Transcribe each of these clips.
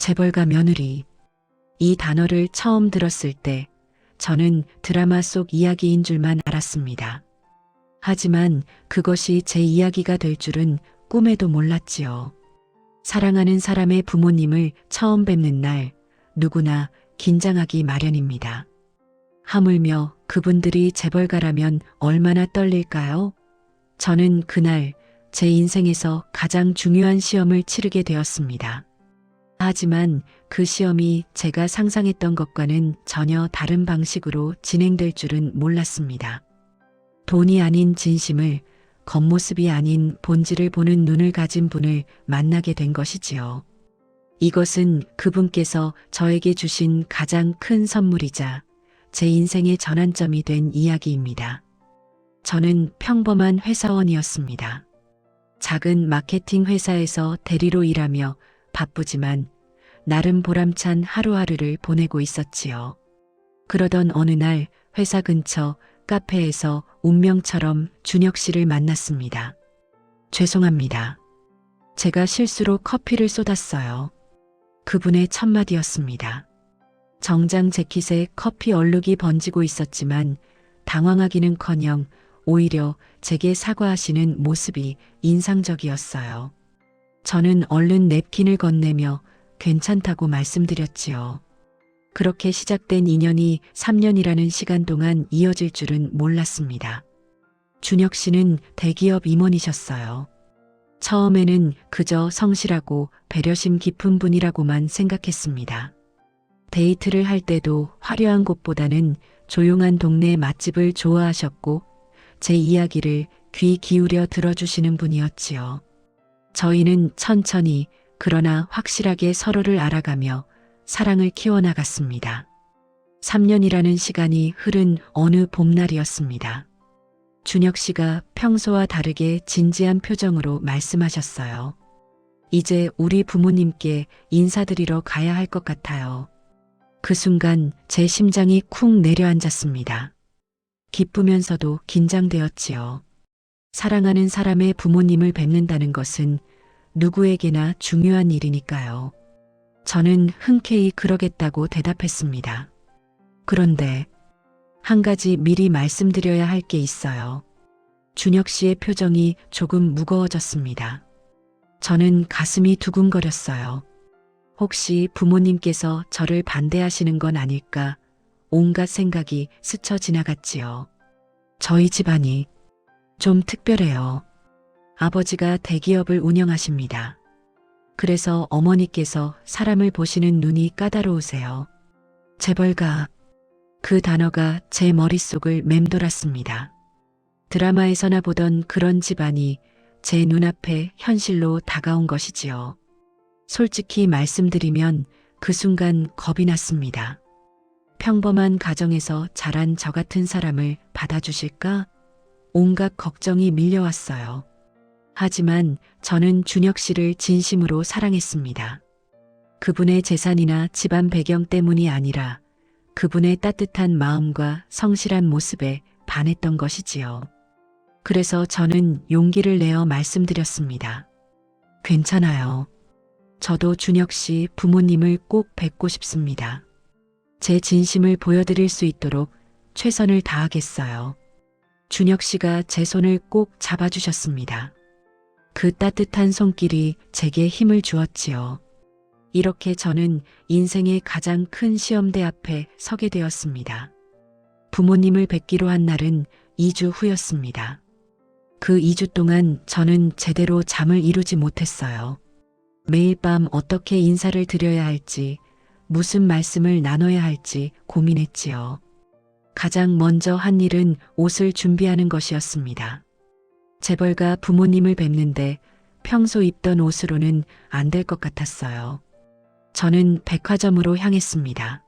재벌가 며느리. 이 단어를 처음 들었을 때 저는 드라마 속 이야기인 줄만 알았습니다. 하지만 그것이 제 이야기가 될 줄은 꿈에도 몰랐지요. 사랑하는 사람의 부모님을 처음 뵙는 날 누구나 긴장하기 마련입니다. 하물며 그분들이 재벌가라면 얼마나 떨릴까요? 저는 그날 제 인생에서 가장 중요한 시험을 치르게 되었습니다. 하지만 그 시험이 제가 상상했던 것과는 전혀 다른 방식으로 진행될 줄은 몰랐습니다. 돈이 아닌 진심을, 겉모습이 아닌 본질을 보는 눈을 가진 분을 만나게 된 것이지요. 이것은 그분께서 저에게 주신 가장 큰 선물이자 제 인생의 전환점이 된 이야기입니다. 저는 평범한 회사원이었습니다. 작은 마케팅 회사에서 대리로 일하며 바쁘지만 나름 보람찬 하루하루를 보내고 있었지요. 그러던 어느 날 회사 근처 카페에서 운명처럼 준혁 씨를 만났습니다. 죄송합니다. 제가 실수로 커피를 쏟았어요. 그분의 첫 마디였습니다. 정장 재킷에 커피 얼룩이 번지고 있었지만 당황하기는커녕 오히려 제게 사과하시는 모습이 인상적이었어요. 저는 얼른 냅킨을 건네며 괜찮다고 말씀드렸지요. 그렇게 시작된 인연이 3년이라는 시간 동안 이어질 줄은 몰랐습니다. 준혁 씨는 대기업 임원이셨어요. 처음에는 그저 성실하고 배려심 깊은 분이라고만 생각했습니다. 데이트를 할 때도 화려한 곳보다는 조용한 동네 맛집을 좋아하셨고 제 이야기를 귀 기울여 들어주시는 분이었지요. 저희는 천천히 그러나 확실하게 서로를 알아가며 사랑을 키워나갔습니다. 3년이라는 시간이 흐른 어느 봄날이었습니다. 준혁 씨가 평소와 다르게 진지한 표정으로 말씀하셨어요. 이제 우리 부모님께 인사드리러 가야 할 것 같아요. 그 순간 제 심장이 쿵 내려앉았습니다. 기쁘면서도 긴장되었지요. 사랑하는 사람의 부모님을 뵙는다는 것은 누구에게나 중요한 일이니까요. 저는 흔쾌히 그러겠다고 대답했습니다. 그런데 한 가지 미리 말씀드려야 할 게 있어요. 준혁 씨의 표정이 조금 무거워졌습니다. 저는 가슴이 두근거렸어요. 혹시 부모님께서 저를 반대하시는 건 아닐까 온갖 생각이 스쳐 지나갔지요. 저희 집안이 좀 특별해요. 아버지가 대기업을 운영하십니다. 그래서 어머니께서 사람을 보시는 눈이 까다로우세요. 재벌가, 그 단어가 제 머릿속을 맴돌았습니다. 드라마에서나 보던 그런 집안이 제 눈앞에 현실로 다가온 것이지요. 솔직히 말씀드리면 그 순간 겁이 났습니다. 평범한 가정에서 자란 저 같은 사람을 받아주실까? 온갖 걱정이 밀려왔어요. 하지만 저는 준혁 씨를 진심으로 사랑했습니다. 그분의 재산이나 집안 배경 때문이 아니라 그분의 따뜻한 마음과 성실한 모습에 반했던 것이지요. 그래서 저는 용기를 내어 말씀드렸습니다. 괜찮아요. 저도 준혁 씨 부모님을 꼭 뵙고 싶습니다. 제 진심을 보여드릴 수 있도록 최선을 다하겠어요. 준혁 씨가 제 손을 꼭 잡아주셨습니다. 그 따뜻한 손길이 제게 힘을 주었지요. 이렇게 저는 인생의 가장 큰 시험대 앞에 서게 되었습니다. 부모님을 뵙기로 한 날은 2주 후였습니다. 그 2주 동안 저는 제대로 잠을 이루지 못했어요. 매일 밤 어떻게 인사를 드려야 할지, 무슨 말씀을 나눠야 할지 고민했지요. 가장 먼저 한 일은 옷을 준비하는 것이었습니다. 재벌가 부모님을 뵙는데 평소 입던 옷으로는 안 될 것 같았어요. 저는 백화점으로 향했습니다.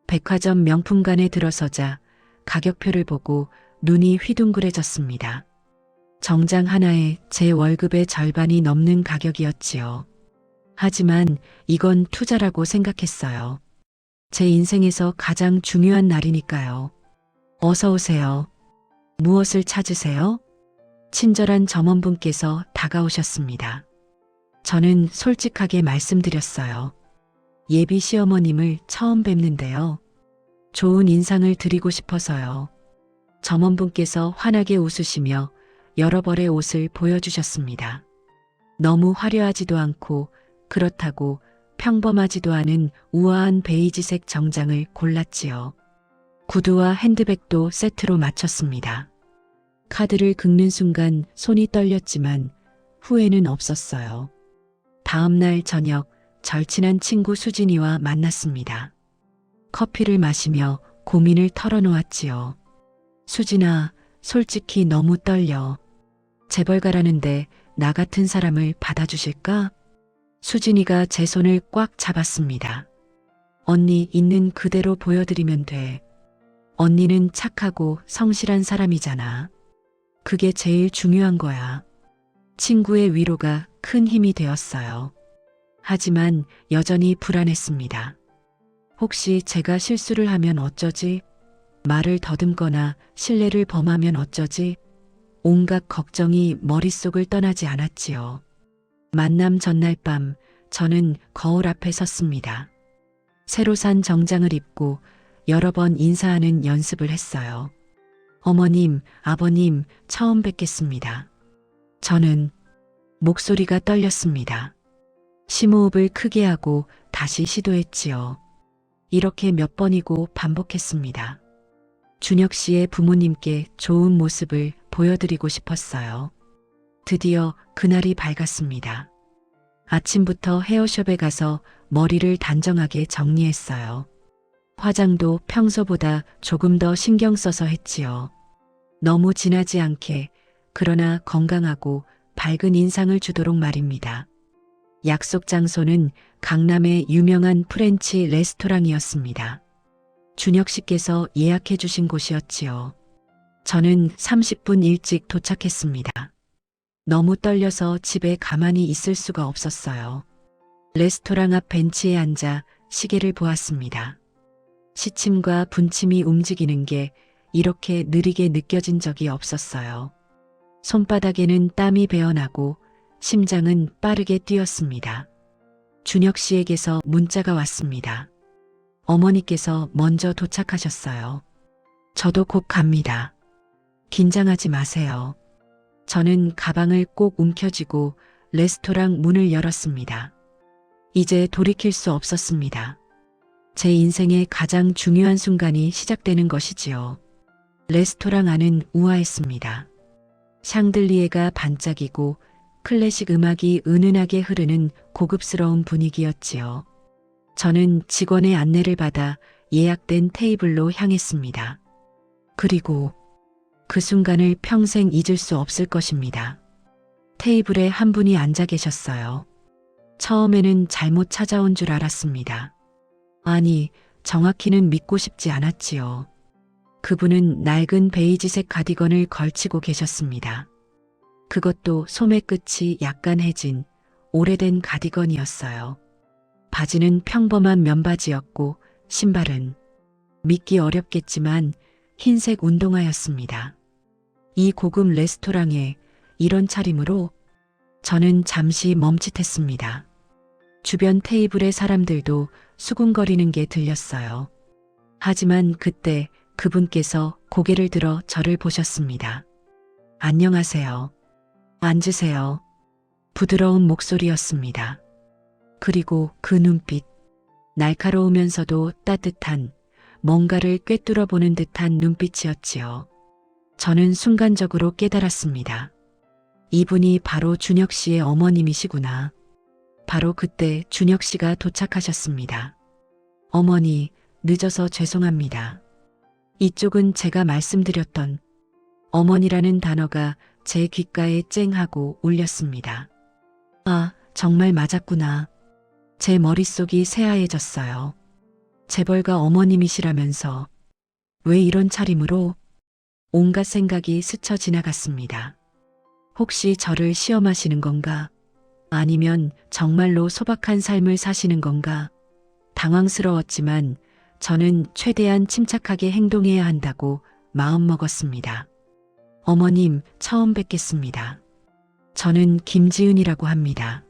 백화점 명품관에 들어서자 가격표를 보고 눈이 휘둥그레졌습니다. 정장 하나에 제 월급의 절반이 넘는 가격이었지요. 하지만 이건 투자라고 생각했어요. 제 인생에서 가장 중요한 날이니까요. 어서 오세요. 무엇을 찾으세요? 친절한 점원분께서 다가오셨습니다. 저는 솔직하게 말씀드렸어요. 예비 시어머님을 처음 뵙는데요. 좋은 인상을 드리고 싶어서요. 점원분께서 환하게 웃으시며 여러 벌의 옷을 보여주셨습니다. 너무 화려하지도 않고 그렇다고 평범하지도 않은 우아한 베이지색 정장을 골랐지요. 구두와 핸드백도 세트로 맞췄습니다. 카드를 긁는 순간 손이 떨렸지만 후회는 없었어요. 다음 날 저녁 절친한 친구 수진이와 만났습니다. 커피를 마시며 고민을 털어놓았지요. 수진아, 솔직히 너무 떨려. 재벌 가라는데 나 같은 사람을 받아주실까? 수진이가 제 손을 꽉 잡았습니다. 언니 있는 그대로 보여드리면 돼. 언니는 착하고 성실한 사람이잖아. 그게 제일 중요한 거야. 친구의 위로가 큰 힘이 되었어요. 하지만 여전히 불안했습니다. 혹시 제가 실수를 하면 어쩌지? 말을 더듬거나 신뢰를 범하면 어쩌지? 온갖 걱정이 머릿속을 떠나지 않았지요. 만남 전날 밤 저는 거울 앞에 섰습니다. 새로 산 정장을 입고 여러 번 인사하는 연습을 했어요. 어머님, 아버님, 처음 뵙겠습니다. 저는 목소리가 떨렸습니다. 심호흡을 크게 하고 다시 시도했지요. 이렇게 몇 번이고 반복했습니다. 준혁 씨의 부모님께 좋은 모습을 보여드리고 싶었어요. 드디어 그날이 밝았습니다. 아침부터 헤어숍에 가서 머리를 단정하게 정리했어요. 화장도 평소보다 조금 더 신경 써서 했지요. 너무 진하지 않게 그러나 건강하고 밝은 인상을 주도록 말입니다. 약속 장소는 강남의 유명한 프렌치 레스토랑이었습니다. 준혁 씨께서 예약해 주신 곳이었지요. 저는 30분 일찍 도착했습니다. 너무 떨려서 집에 가만히 있을 수가 없었어요. 레스토랑 앞 벤치에 앉아 시계를 보았습니다. 시침과 분침이 움직이는 게 이렇게 느리게 느껴진 적이 없었어요. 손바닥에는 땀이 배어나고 심장은 빠르게 뛰었습니다. 준혁 씨에게서 문자가 왔습니다. 어머니께서 먼저 도착하셨어요. 저도 곧 갑니다. 긴장하지 마세요. 저는 가방을 꼭 움켜쥐고 레스토랑 문을 열었습니다. 이제 돌이킬 수 없었습니다. 제 인생의 가장 중요한 순간이 시작되는 것이지요. 레스토랑 안은 우아했습니다. 샹들리에가 반짝이고 클래식 음악이 은은하게 흐르는 고급스러운 분위기였지요. 저는 직원의 안내를 받아 예약된 테이블로 향했습니다. 그리고 그 순간을 평생 잊을 수 없을 것입니다. 테이블에 한 분이 앉아 계셨어요. 처음에는 잘못 찾아온 줄 알았습니다. 아니, 정확히는 믿고 싶지 않았지요. 그분은 낡은 베이지색 가디건을 걸치고 계셨습니다. 그것도 소매 끝이 약간 해진 오래된 가디건이었어요. 바지는 평범한 면바지였고 신발은 믿기 어렵겠지만 흰색 운동화였습니다. 이 고급 레스토랑에 이런 차림으로 저는 잠시 멈칫했습니다. 주변 테이블의 사람들도 수군거리는 게 들렸어요. 하지만 그때 그분께서 고개를 들어 저를 보셨습니다. 안녕하세요. 앉으세요. 부드러운 목소리였습니다. 그리고 그 눈빛, 날카로우면서도 따뜻한 뭔가를 꿰뚫어 보는 듯한 눈빛이었지요. 저는 순간적으로 깨달았습니다. 이분이 바로 준혁 씨의 어머님이시구나. 바로 그때 준혁 씨가 도착하셨습니다. 어머니, 늦어서 죄송합니다. 이쪽은 제가 말씀드렸던 어머니라는 단어가 제 귓가에 쨍하고 울렸습니다. 아, 정말 맞았구나. 제 머릿속이 새하얘졌어요. 재벌가 어머님이시라면서 왜 이런 차림으로? 온갖 생각이 스쳐 지나갔습니다. 혹시 저를 시험하시는 건가? 아니면 정말로 소박한 삶을 사시는 건가? 당황스러웠지만 저는 최대한 침착하게 행동해야 한다고 마음먹었습니다. 어머님, 처음 뵙겠습니다. 저는 김지은이라고 합니다.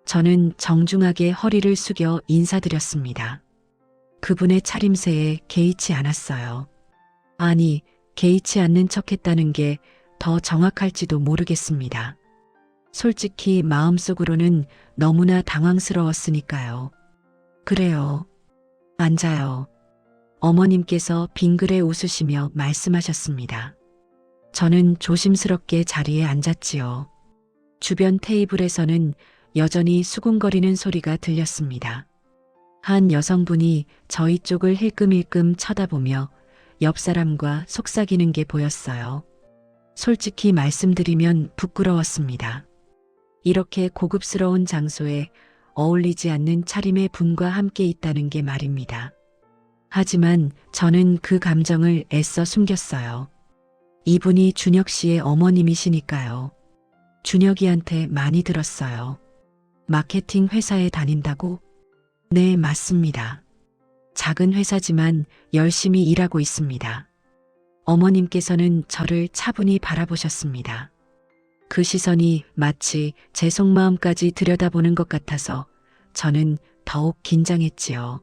저는 정중하게 허리를 숙여 인사드렸습니다. 그분의 차림새에 개의치 않았어요. 아니, 개의치 않는 척했다는 게 더 정확할지도 모르겠습니다. 솔직히 마음속으로는 너무나 당황스러웠으니까요. 그래요. 앉아요. 어머님께서 빙그레 웃으시며 말씀하셨습니다. 저는 조심스럽게 자리에 앉았지요. 주변 테이블에서는 여전히 수군거리는 소리가 들렸습니다. 한 여성분이 저희 쪽을 힐끔힐끔 쳐다보며 옆 사람과 속삭이는 게 보였어요. 솔직히 말씀드리면 부끄러웠습니다. 이렇게 고급스러운 장소에 어울리지 않는 차림의 분과 함께 있다는 게 말입니다. 하지만 저는 그 감정을 애써 숨겼어요. 이분이 준혁 씨의 어머님이시니까요. 준혁이한테 많이 들었어요. 마케팅 회사에 다닌다고? 네, 맞습니다. 작은 회사지만 열심히 일하고 있습니다. 어머님께서는 저를 차분히 바라보셨습니다. 그 시선이 마치 제 속마음까지 들여다보는 것 같아서 저는 더욱 긴장했지요.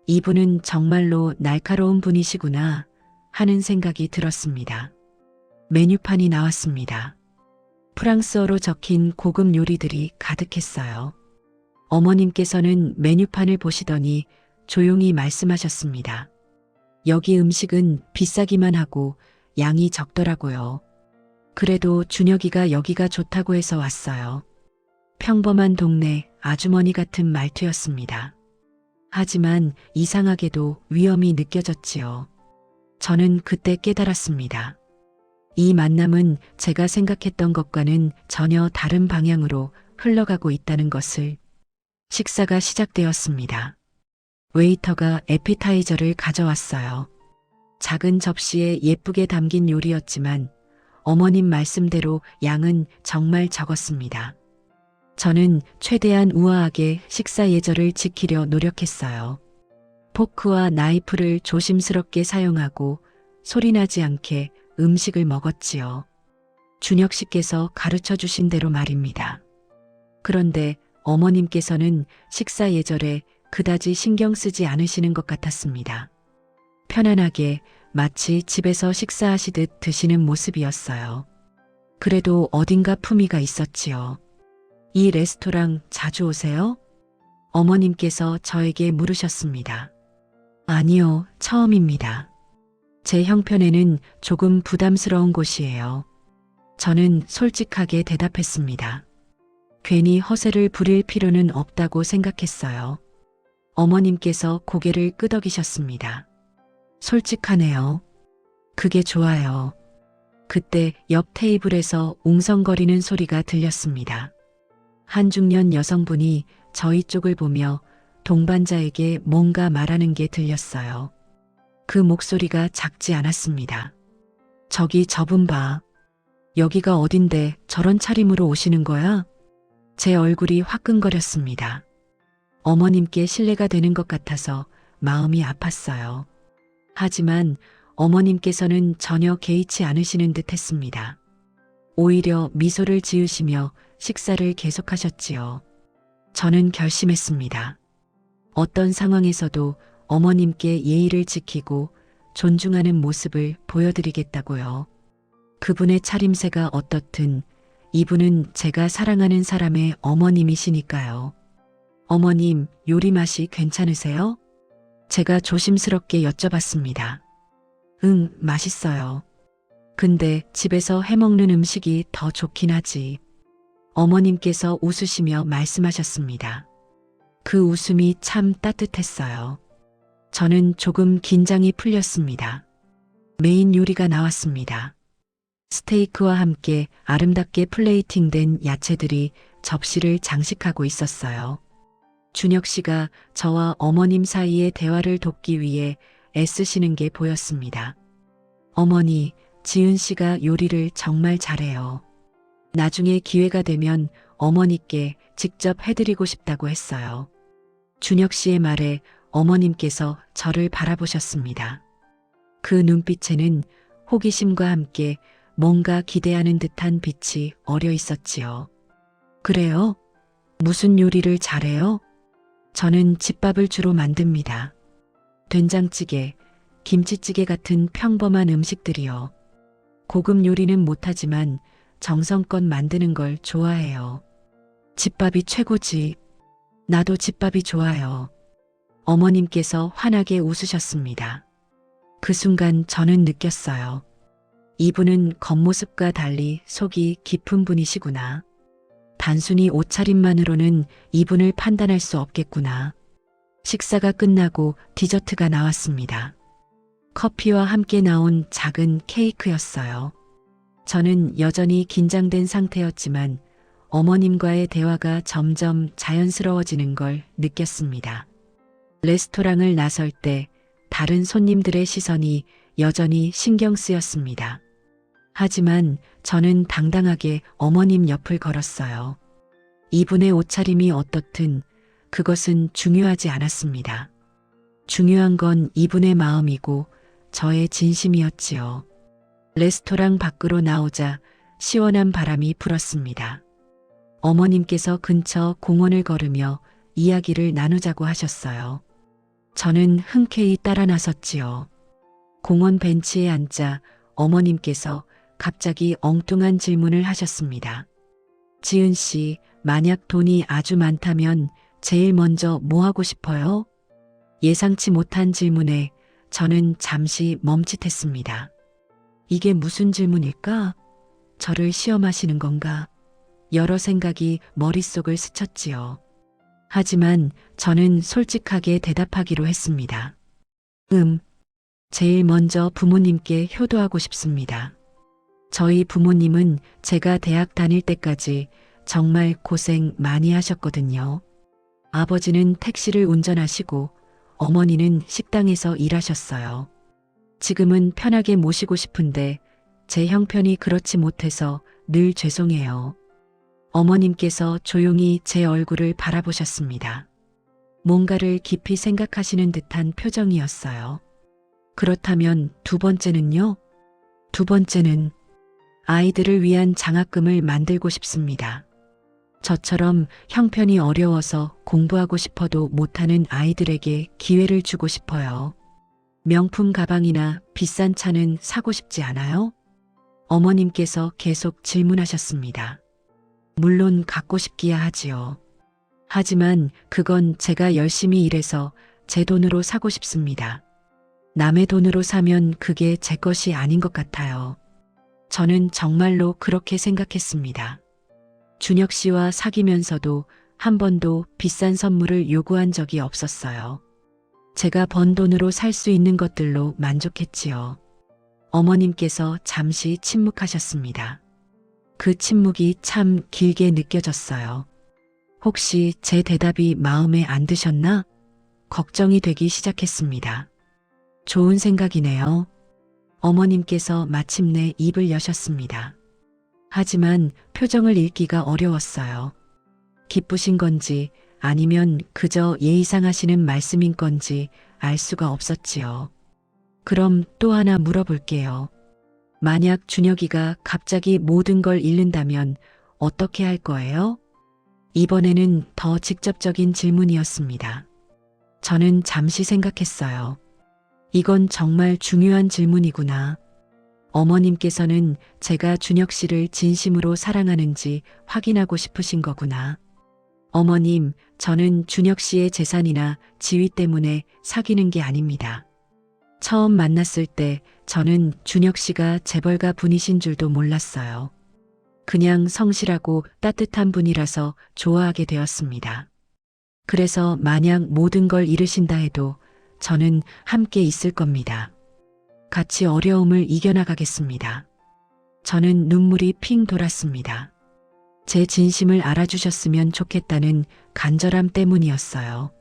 이분은 정말로 날카로운 분이시구나 하는 생각이 들었습니다. 메뉴판이 나왔습니다. 프랑스어로 적힌 고급 요리들이 가득했어요. 어머님께서는 메뉴판을 보시더니 조용히 말씀하셨습니다. 여기 음식은 비싸기만 하고 양이 적더라고요. 그래도 준혁이가 여기가 좋다고 해서 왔어요. 평범한 동네 아주머니 같은 말투였습니다. 하지만 이상하게도 위험이 느껴졌지요. 저는 그때 깨달았습니다. 이 만남은 제가 생각했던 것과는 전혀 다른 방향으로 흘러가고 있다는 것을. 식사가 시작되었습니다. 웨이터가 에피타이저를 가져왔어요. 작은 접시에 예쁘게 담긴 요리였지만 어머님 말씀대로 양은 정말 적었습니다. 저는 최대한 우아하게 식사 예절을 지키려 노력했어요. 포크와 나이프를 조심스럽게 사용하고 소리나지 않게 음식을 먹었지요. 준혁 씨께서 가르쳐 주신 대로 말입니다. 그런데 어머님께서는 식사 예절에 그다지 신경 쓰지 않으시는 것 같았습니다. 편안하게 마치 집에서 식사하시듯 드시는 모습이었어요. 그래도 어딘가 품위가 있었지요. 이 레스토랑 자주 오세요? 어머님께서 저에게 물으셨습니다. 아니요, 처음입니다. 제 형편에는 조금 부담스러운 곳이에요. 저는 솔직하게 대답했습니다. 괜히 허세를 부릴 필요는 없다고 생각했어요. 어머님께서 고개를 끄덕이셨습니다. 솔직하네요. 그게 좋아요. 그때 옆 테이블에서 웅성거리는 소리가 들렸습니다. 한 중년 여성분이 저희 쪽을 보며 동반자에게 뭔가 말하는 게 들렸어요. 그 목소리가 작지 않았습니다. 저기 저분 봐. 여기가 어딘데 저런 차림으로 오시는 거야? 제 얼굴이 화끈거렸습니다. 어머님께 신뢰가 되는 것 같아서 마음이 아팠어요. 하지만 어머님께서는 전혀 개의치 않으시는 듯 했습니다. 오히려 미소를 지으시며 식사를 계속하셨지요. 저는 결심했습니다. 어떤 상황에서도 어머님께 예의를 지키고 존중하는 모습을 보여드리겠다고요. 그분의 차림새가 어떻든 이분은 제가 사랑하는 사람의 어머님이시니까요. 어머님, 요리 맛이 괜찮으세요? 제가 조심스럽게 여쭤봤습니다. 응, 맛있어요. 근데 집에서 해먹는 음식이 더 좋긴 하지. 어머님께서 웃으시며 말씀하셨습니다. 그 웃음이 참 따뜻했어요. 저는 조금 긴장이 풀렸습니다. 메인 요리가 나왔습니다. 스테이크와 함께 아름답게 플레이팅된 야채들이 접시를 장식하고 있었어요. 준혁 씨가 저와 어머님 사이의 대화를 돕기 위해 애쓰시는 게 보였습니다. 어머니, 지은 씨가 요리를 정말 잘해요. 나중에 기회가 되면 어머니께 직접 해드리고 싶다고 했어요. 준혁 씨의 말에 어머님께서 저를 바라보셨습니다. 그 눈빛에는 호기심과 함께 뭔가 기대하는 듯한 빛이 어려 있었지요. 그래요? 무슨 요리를 잘해요? 저는 집밥을 주로 만듭니다. 된장찌개, 김치찌개 같은 평범한 음식들이요. 고급 요리는 못하지만 정성껏 만드는 걸 좋아해요. 집밥이 최고지. 나도 집밥이 좋아요. 어머님께서 환하게 웃으셨습니다. 그 순간 저는 느꼈어요. 이분은 겉모습과 달리 속이 깊은 분이시구나. 단순히 옷차림만으로는 이분을 판단할 수 없겠구나. 식사가 끝나고 디저트가 나왔습니다. 커피와 함께 나온 작은 케이크였어요. 저는 여전히 긴장된 상태였지만 어머님과의 대화가 점점 자연스러워지는 걸 느꼈습니다. 레스토랑을 나설 때 다른 손님들의 시선이 여전히 신경 쓰였습니다. 하지만 저는 당당하게 어머님 옆을 걸었어요. 이분의 옷차림이 어떻든 그것은 중요하지 않았습니다. 중요한 건 이분의 마음이고 저의 진심이었지요. 레스토랑 밖으로 나오자 시원한 바람이 불었습니다. 어머님께서 근처 공원을 걸으며 이야기를 나누자고 하셨어요. 저는 흔쾌히 따라 나섰지요. 공원 벤치에 앉자 어머님께서 갑자기 엉뚱한 질문을 하셨습니다. 지은 씨, 만약 돈이 아주 많다면 제일 먼저 뭐 하고 싶어요? 예상치 못한 질문에 저는 잠시 멈칫했습니다. 이게 무슨 질문일까? 저를 시험하시는 건가? 여러 생각이 머릿속을 스쳤지요. 하지만 저는 솔직하게 대답하기로 했습니다. 제일 먼저 부모님께 효도하고 싶습니다. 저희 부모님은 제가 대학 다닐 때까지 정말 고생 많이 하셨거든요. 아버지는 택시를 운전하시고 어머니는 식당에서 일하셨어요. 지금은 편하게 모시고 싶은데 제 형편이 그렇지 못해서 늘 죄송해요. 어머님께서 조용히 제 얼굴을 바라보셨습니다. 뭔가를 깊이 생각하시는 듯한 표정이었어요. 그렇다면 두 번째는요? 두 번째는 아이들을 위한 장학금을 만들고 싶습니다. 저처럼 형편이 어려워서 공부하고 싶어도 못하는 아이들에게 기회를 주고 싶어요. 명품 가방이나 비싼 차는 사고 싶지 않아요? 어머님께서 계속 질문하셨습니다. 물론 갖고 싶기야 하지요. 하지만 그건 제가 열심히 일해서 제 돈으로 사고 싶습니다. 남의 돈으로 사면 그게 제 것이 아닌 것 같아요. 저는 정말로 그렇게 생각했습니다. 준혁 씨와 사귀면서도 한 번도 비싼 선물을 요구한 적이 없었어요. 제가 번 돈으로 살 수 있는 것들로 만족했지요. 어머님께서 잠시 침묵하셨습니다. 그 침묵이 참 길게 느껴졌어요. 혹시 제 대답이 마음에 안 드셨나? 걱정이 되기 시작했습니다. 좋은 생각이네요. 어머님께서 마침내 입을 여셨습니다. 하지만 표정을 읽기가 어려웠어요. 기쁘신 건지 아니면 그저 예의상 하시는 말씀인 건지 알 수가 없었지요. 그럼 또 하나 물어볼게요. 만약 준혁이가 갑자기 모든 걸 잃는다면 어떻게 할 거예요? 이번에는 더 직접적인 질문이었습니다. 저는 잠시 생각했어요. 이건 정말 중요한 질문이구나. 어머님께서는 제가 준혁 씨를 진심으로 사랑하는지 확인하고 싶으신 거구나. 어머님, 저는 준혁 씨의 재산이나 지위 때문에 사귀는 게 아닙니다. 처음 만났을 때 저는 준혁 씨가 재벌가 분이신 줄도 몰랐어요. 그냥 성실하고 따뜻한 분이라서 좋아하게 되었습니다. 그래서 만약 모든 걸 잃으신다 해도 저는 함께 있을 겁니다. 같이 어려움을 이겨나가겠습니다. 저는 눈물이 핑 돌았습니다. 제 진심을 알아주셨으면 좋겠다는 간절함 때문이었어요.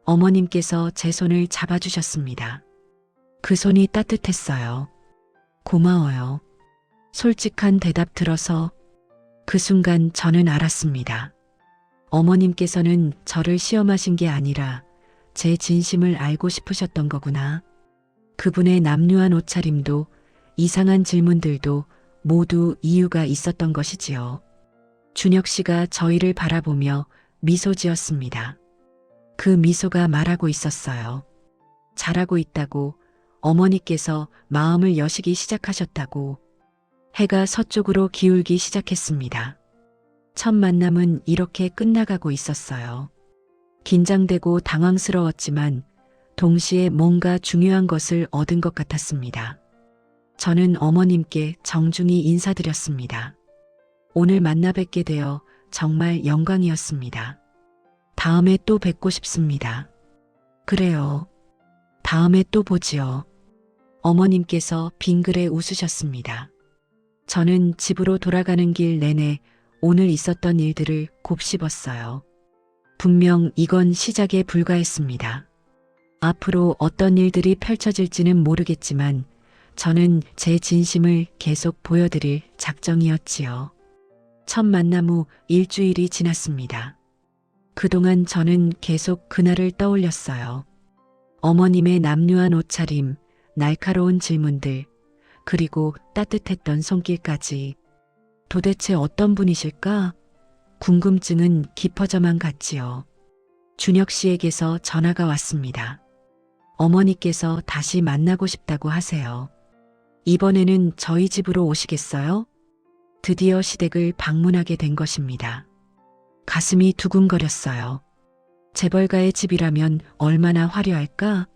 어머님께서 제 손을 잡아주셨습니다. 그 손이 따뜻했어요. 고마워요. 솔직한 대답 들어서 그 순간 저는 알았습니다. 어머님께서는 저를 시험하신 게 아니라 제 진심을 알고 싶으셨던 거구나. 그분의 남루한 옷차림도 이상한 질문들도 모두 이유가 있었던 것이지요. 준혁 씨가 저희를 바라보며 미소 지었습니다. 그 미소가 말하고 있었어요. 잘하고 있다고, 어머니께서 마음을 여시기 시작하셨다고. 해가 서쪽으로 기울기 시작했습니다. 첫 만남은 이렇게 끝나가고 있었어요. 긴장되고 당황스러웠지만 동시에 뭔가 중요한 것을 얻은 것 같았습니다. 저는 어머님께 정중히 인사드렸습니다. 오늘 만나 뵙게 되어 정말 영광이었습니다. 다음에 또 뵙고 싶습니다. 그래요. 다음에 또 보지요. 어머님께서 빙그레 웃으셨습니다. 저는 집으로 돌아가는 길 내내 오늘 있었던 일들을 곱씹었어요. 분명 이건 시작에 불과했습니다. 앞으로 어떤 일들이 펼쳐질지는 모르겠지만 저는 제 진심을 계속 보여드릴 작정이었지요. 첫 만남 후 일주일이 지났습니다. 그동안 저는 계속 그날을 떠올렸어요. 어머님의 남루한 옷차림, 날카로운 질문들, 그리고 따뜻했던 손길까지. 도대체 어떤 분이실까? 궁금증은 깊어져만 갔지요. 준혁 씨에게서 전화가 왔습니다. 어머니께서 다시 만나고 싶다고 하세요. 이번에는 저희 집으로 오시겠어요? 드디어 시댁을 방문하게 된 것입니다. 가슴이 두근거렸어요. 재벌가의 집이라면 얼마나 화려할까?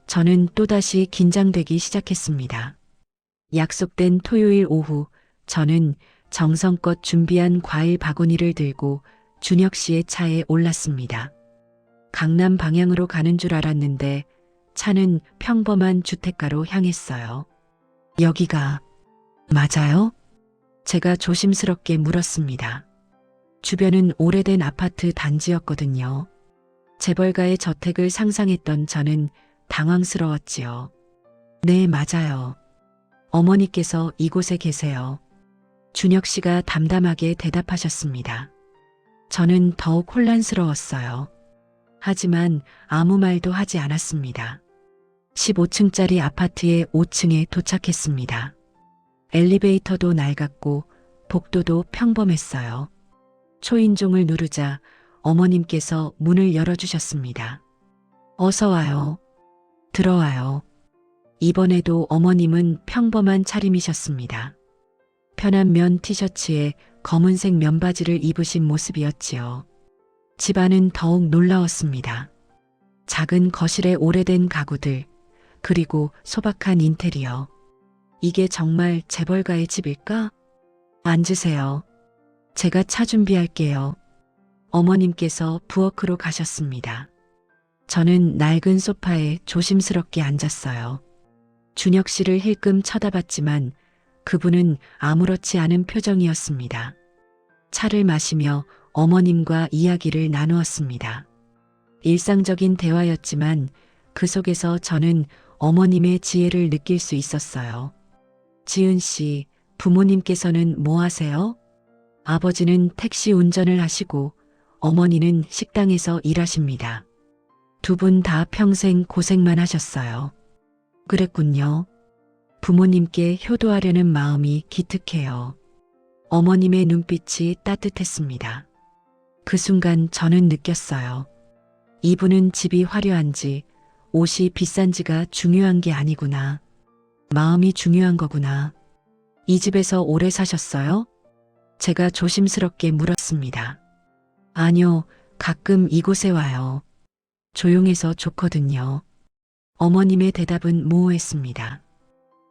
저는 또다시 긴장되기 시작했습니다. 약속된 토요일 오후, 저는 정성껏 준비한 과일 바구니를 들고 준혁 씨의 차에 올랐습니다. 강남 방향으로 가는 줄 알았는데 차는 평범한 주택가로 향했어요. 여기가 맞아요? 제가 조심스럽게 물었습니다. 주변은 오래된 아파트 단지였거든요. 재벌가의 저택을 상상했던 저는 당황스러웠지요. 네, 맞아요. 어머니께서 이곳에 계세요. 준혁 씨가 담담하게 대답하셨습니다. 저는 더욱 혼란스러웠어요. 하지만 아무 말도 하지 않았습니다. 15층짜리 아파트의 5층에 도착했습니다. 엘리베이터도 낡았고 복도도 평범했어요. 초인종을 누르자 어머님께서 문을 열어주셨습니다. 어서 와요. 들어와요. 이번에도 어머님은 평범한 차림이셨습니다. 편한 면 티셔츠에 검은색 면바지를 입으신 모습이었지요. 집안은 더욱 놀라웠습니다. 작은 거실에 오래된 가구들, 그리고 소박한 인테리어. 이게 정말 재벌가의 집일까? 앉으세요. 제가 차 준비할게요. 어머님께서 부엌으로 가셨습니다. 저는 낡은 소파에 조심스럽게 앉았어요. 준혁 씨를 힐끔 쳐다봤지만 그분은 아무렇지 않은 표정이었습니다. 차를 마시며 어머님과 이야기를 나누었습니다. 일상적인 대화였지만 그 속에서 저는 어머님의 지혜를 느낄 수 있었어요. 지은 씨, 부모님께서는 뭐 하세요? 아버지는 택시 운전을 하시고 어머니는 식당에서 일하십니다. 두 분 다 평생 고생만 하셨어요. 그랬군요. 부모님께 효도하려는 마음이 기특해요. 어머님의 눈빛이 따뜻했습니다. 그 순간 저는 느꼈어요. 이분은 집이 화려한지 옷이 비싼지가 중요한 게 아니구나. 마음이 중요한 거구나. 이 집에서 오래 사셨어요? 제가 조심스럽게 물었습니다. 아니요, 가끔 이곳에 와요. 조용해서 좋거든요. 어머님의 대답은 모호했습니다.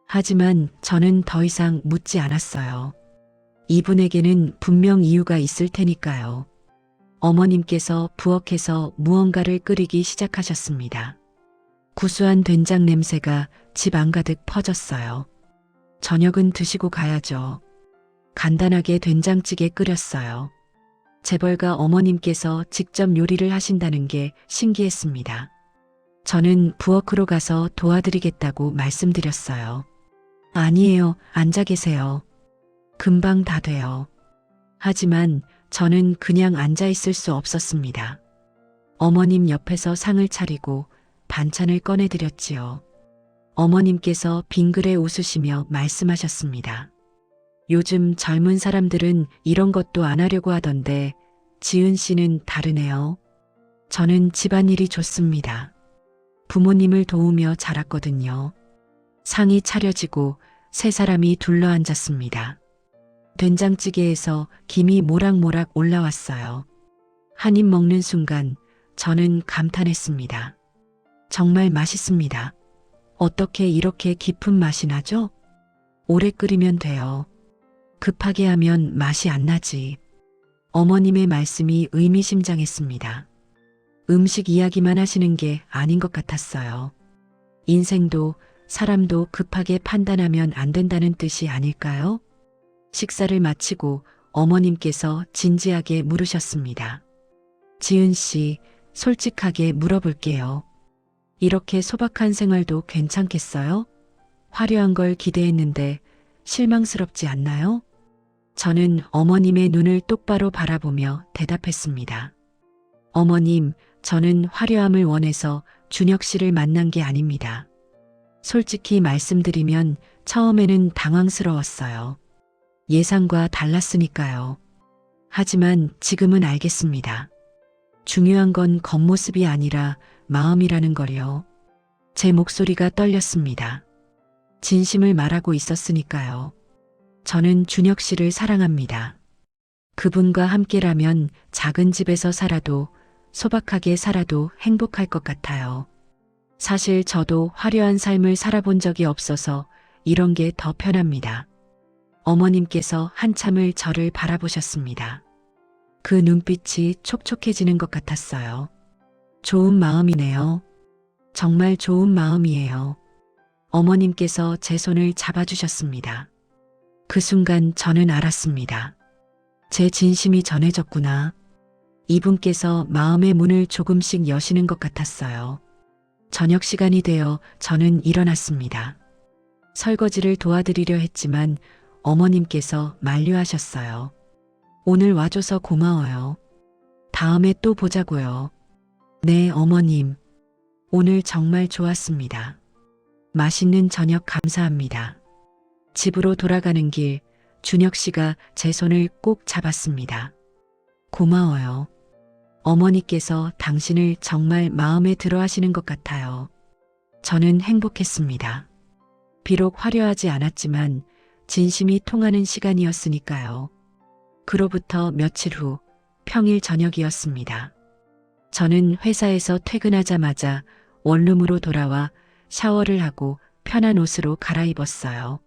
하지만 저는 더 이상 묻지 않았어요. 이분에게는 분명 이유가 있을 테니까요. 어머님께서 부엌에서 무언가를 끓이기 시작하셨습니다. 구수한 된장 냄새가 집 안가득 퍼졌어요. 저녁은 드시고 가야죠. 간단하게 된장찌개 끓였어요. 재벌가 어머님께서 직접 요리를 하신다는 게 신기했습니다. 저는 부엌으로 가서 도와드리겠다고 말씀드렸어요. 아니에요, 앉아 계세요. 금방 다 돼요. 하지만 저는 그냥 앉아 있을 수 없었습니다. 어머님 옆에서 상을 차리고 반찬을 꺼내드렸지요. 어머님께서 빙그레 웃으시며 말씀하셨습니다. 요즘 젊은 사람들은 이런 것도 안 하려고 하던데 지은 씨는 다르네요. 저는 집안일이 좋습니다. 부모님을 도우며 자랐거든요. 상이 차려지고 세 사람이 둘러앉았습니다. 된장찌개에서 김이 모락모락 올라왔어요. 한 입 먹는 순간 저는 감탄했습니다. 정말 맛있습니다. 어떻게 이렇게 깊은 맛이 나죠? 오래 끓이면 돼요. 급하게 하면 맛이 안 나지. 어머님의 말씀이 의미심장했습니다. 음식 이야기만 하시는 게 아닌 것 같았어요. 인생도 사람도 급하게 판단하면 안 된다는 뜻이 아닐까요? 식사를 마치고 어머님께서 진지하게 물으셨습니다. 지은 씨, 솔직하게 물어볼게요. 이렇게 소박한 생활도 괜찮겠어요? 화려한 걸 기대했는데 실망스럽지 않나요? 저는 어머님의 눈을 똑바로 바라보며 대답했습니다. 어머님, 저는 화려함을 원해서 준혁 씨를 만난 게 아닙니다. 솔직히 말씀드리면 처음에는 당황스러웠어요. 예상과 달랐으니까요. 하지만 지금은 알겠습니다. 중요한 건 겉모습이 아니라 마음이라는 걸요. 제 목소리가 떨렸습니다. 진심을 말하고 있었으니까요. 저는 준혁 씨를 사랑합니다. 그분과 함께라면 작은 집에서 살아도 소박하게 살아도 행복할 것 같아요. 사실 저도 화려한 삶을 살아본 적이 없어서 이런 게 더 편합니다. 어머님께서 한참을 저를 바라보셨습니다. 그 눈빛이 촉촉해지는 것 같았어요. 좋은 마음이네요. 정말 좋은 마음이에요. 어머님께서 제 손을 잡아주셨습니다. 그 순간 저는 알았습니다. 제 진심이 전해졌구나. 이분께서 마음의 문을 조금씩 여시는 것 같았어요. 저녁 시간이 되어 저는 일어났습니다. 설거지를 도와드리려 했지만 어머님께서 만류하셨어요. 오늘 와줘서 고마워요. 다음에 또 보자고요. 네, 어머님. 오늘 정말 좋았습니다. 맛있는 저녁 감사합니다. 집으로 돌아가는 길, 준혁 씨가 제 손을 꼭 잡았습니다. 고마워요. 어머니께서 당신을 정말 마음에 들어 하시는 것 같아요. 저는 행복했습니다. 비록 화려하지 않았지만 진심이 통하는 시간이었으니까요. 그로부터 며칠 후 평일 저녁이었습니다. 저는 회사에서 퇴근하자마자 원룸으로 돌아와 샤워를 하고 편한 옷으로 갈아입었어요.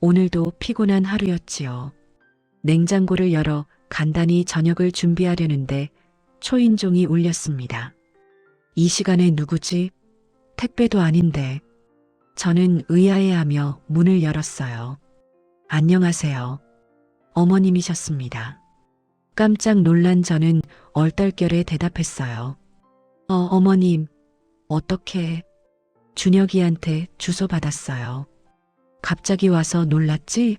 오늘도 피곤한 하루였지요. 냉장고를 열어 간단히 저녁을 준비하려는데 초인종이 울렸습니다. 이 시간에 누구지? 택배도 아닌데. 저는 의아해하며 문을 열었어요. 안녕하세요. 어머님이셨습니다. 깜짝 놀란 저는 얼떨결에 대답했어요. 어머님, 어떻게? 준혁이한테 주소 받았어요. 갑자기 와서 놀랐지?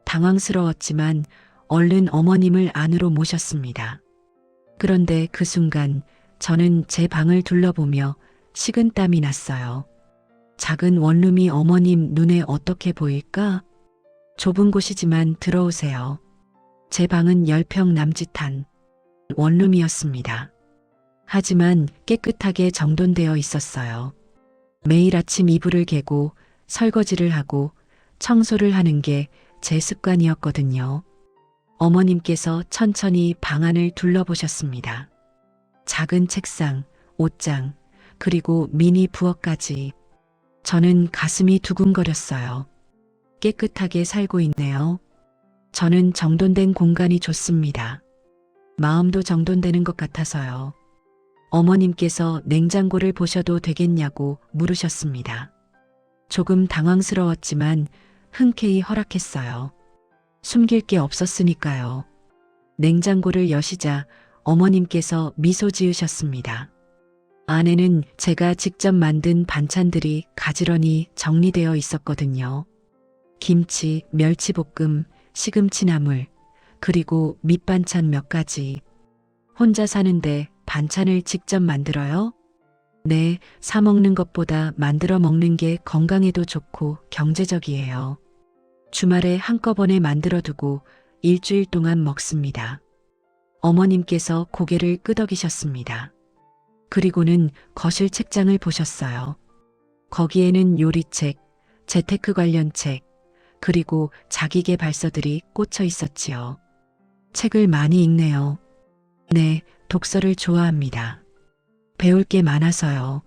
당황스러웠지만 얼른 어머님을 안으로 모셨습니다. 그런데 그 순간 저는 제 방을 둘러보며 식은땀이 났어요. 작은 원룸이 어머님 눈에 어떻게 보일까? 좁은 곳이지만 들어오세요. 제 방은 10평 남짓한 원룸이었습니다. 하지만 깨끗하게 정돈되어 있었어요. 매일 아침 이불을 개고 설거지를 하고 청소를 하는 게 제 습관이었거든요. 어머님께서 천천히 방 안을 둘러보셨습니다. 작은 책상, 옷장, 그리고 미니 부엌까지. 저는 가슴이 두근거렸어요. 깨끗하게 살고 있네요. 저는 정돈된 공간이 좋습니다. 마음도 정돈되는 것 같아서요. 어머님께서 냉장고를 보셔도 되겠냐고 물으셨습니다. 조금 당황스러웠지만 흔쾌히 허락했어요. 숨길 게 없었으니까요. 냉장고를 여시자 어머님께서 미소 지으셨습니다. 안에는 제가 직접 만든 반찬들이 가지런히 정리되어 있었거든요. 김치, 멸치볶음, 시금치나물, 그리고 밑반찬 몇 가지. 혼자 사는데 반찬을 직접 만들어요? 네, 사 먹는 것보다 만들어 먹는 게 건강에도 좋고 경제적이에요. 주말에 한꺼번에 만들어 두고 일주일 동안 먹습니다. 어머님께서 고개를 끄덕이셨습니다. 그리고는 거실 책장을 보셨어요. 거기에는 요리책, 재테크 관련 책, 그리고 자기계발서들이 꽂혀 있었지요. 책을 많이 읽네요. 네, 독서를 좋아합니다. 배울 게 많아서요.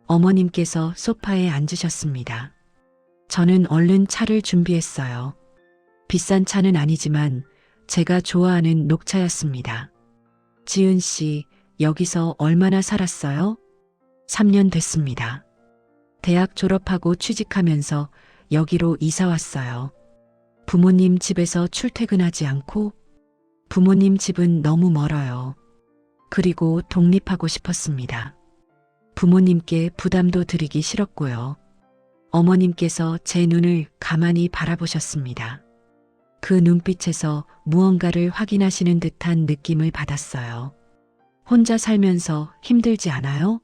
어머님께서 소파에 앉으셨습니다. 저는 얼른 차를 준비했어요. 비싼 차는 아니지만 제가 좋아하는 녹차였습니다. 지은 씨, 여기서 얼마나 살았어요? 3년 됐습니다. 대학 졸업하고 취직하면서 여기로 이사 왔어요. 부모님 집에서 출퇴근하지 않고 부모님 집은 너무 멀어요. 그리고 독립하고 싶었습니다. 부모님께 부담도 드리기 싫었고요. 어머님께서 제 눈을 가만히 바라보셨습니다. 그 눈빛에서 무언가를 확인하시는 듯한 느낌을 받았어요. 혼자 살면서 힘들지 않아요?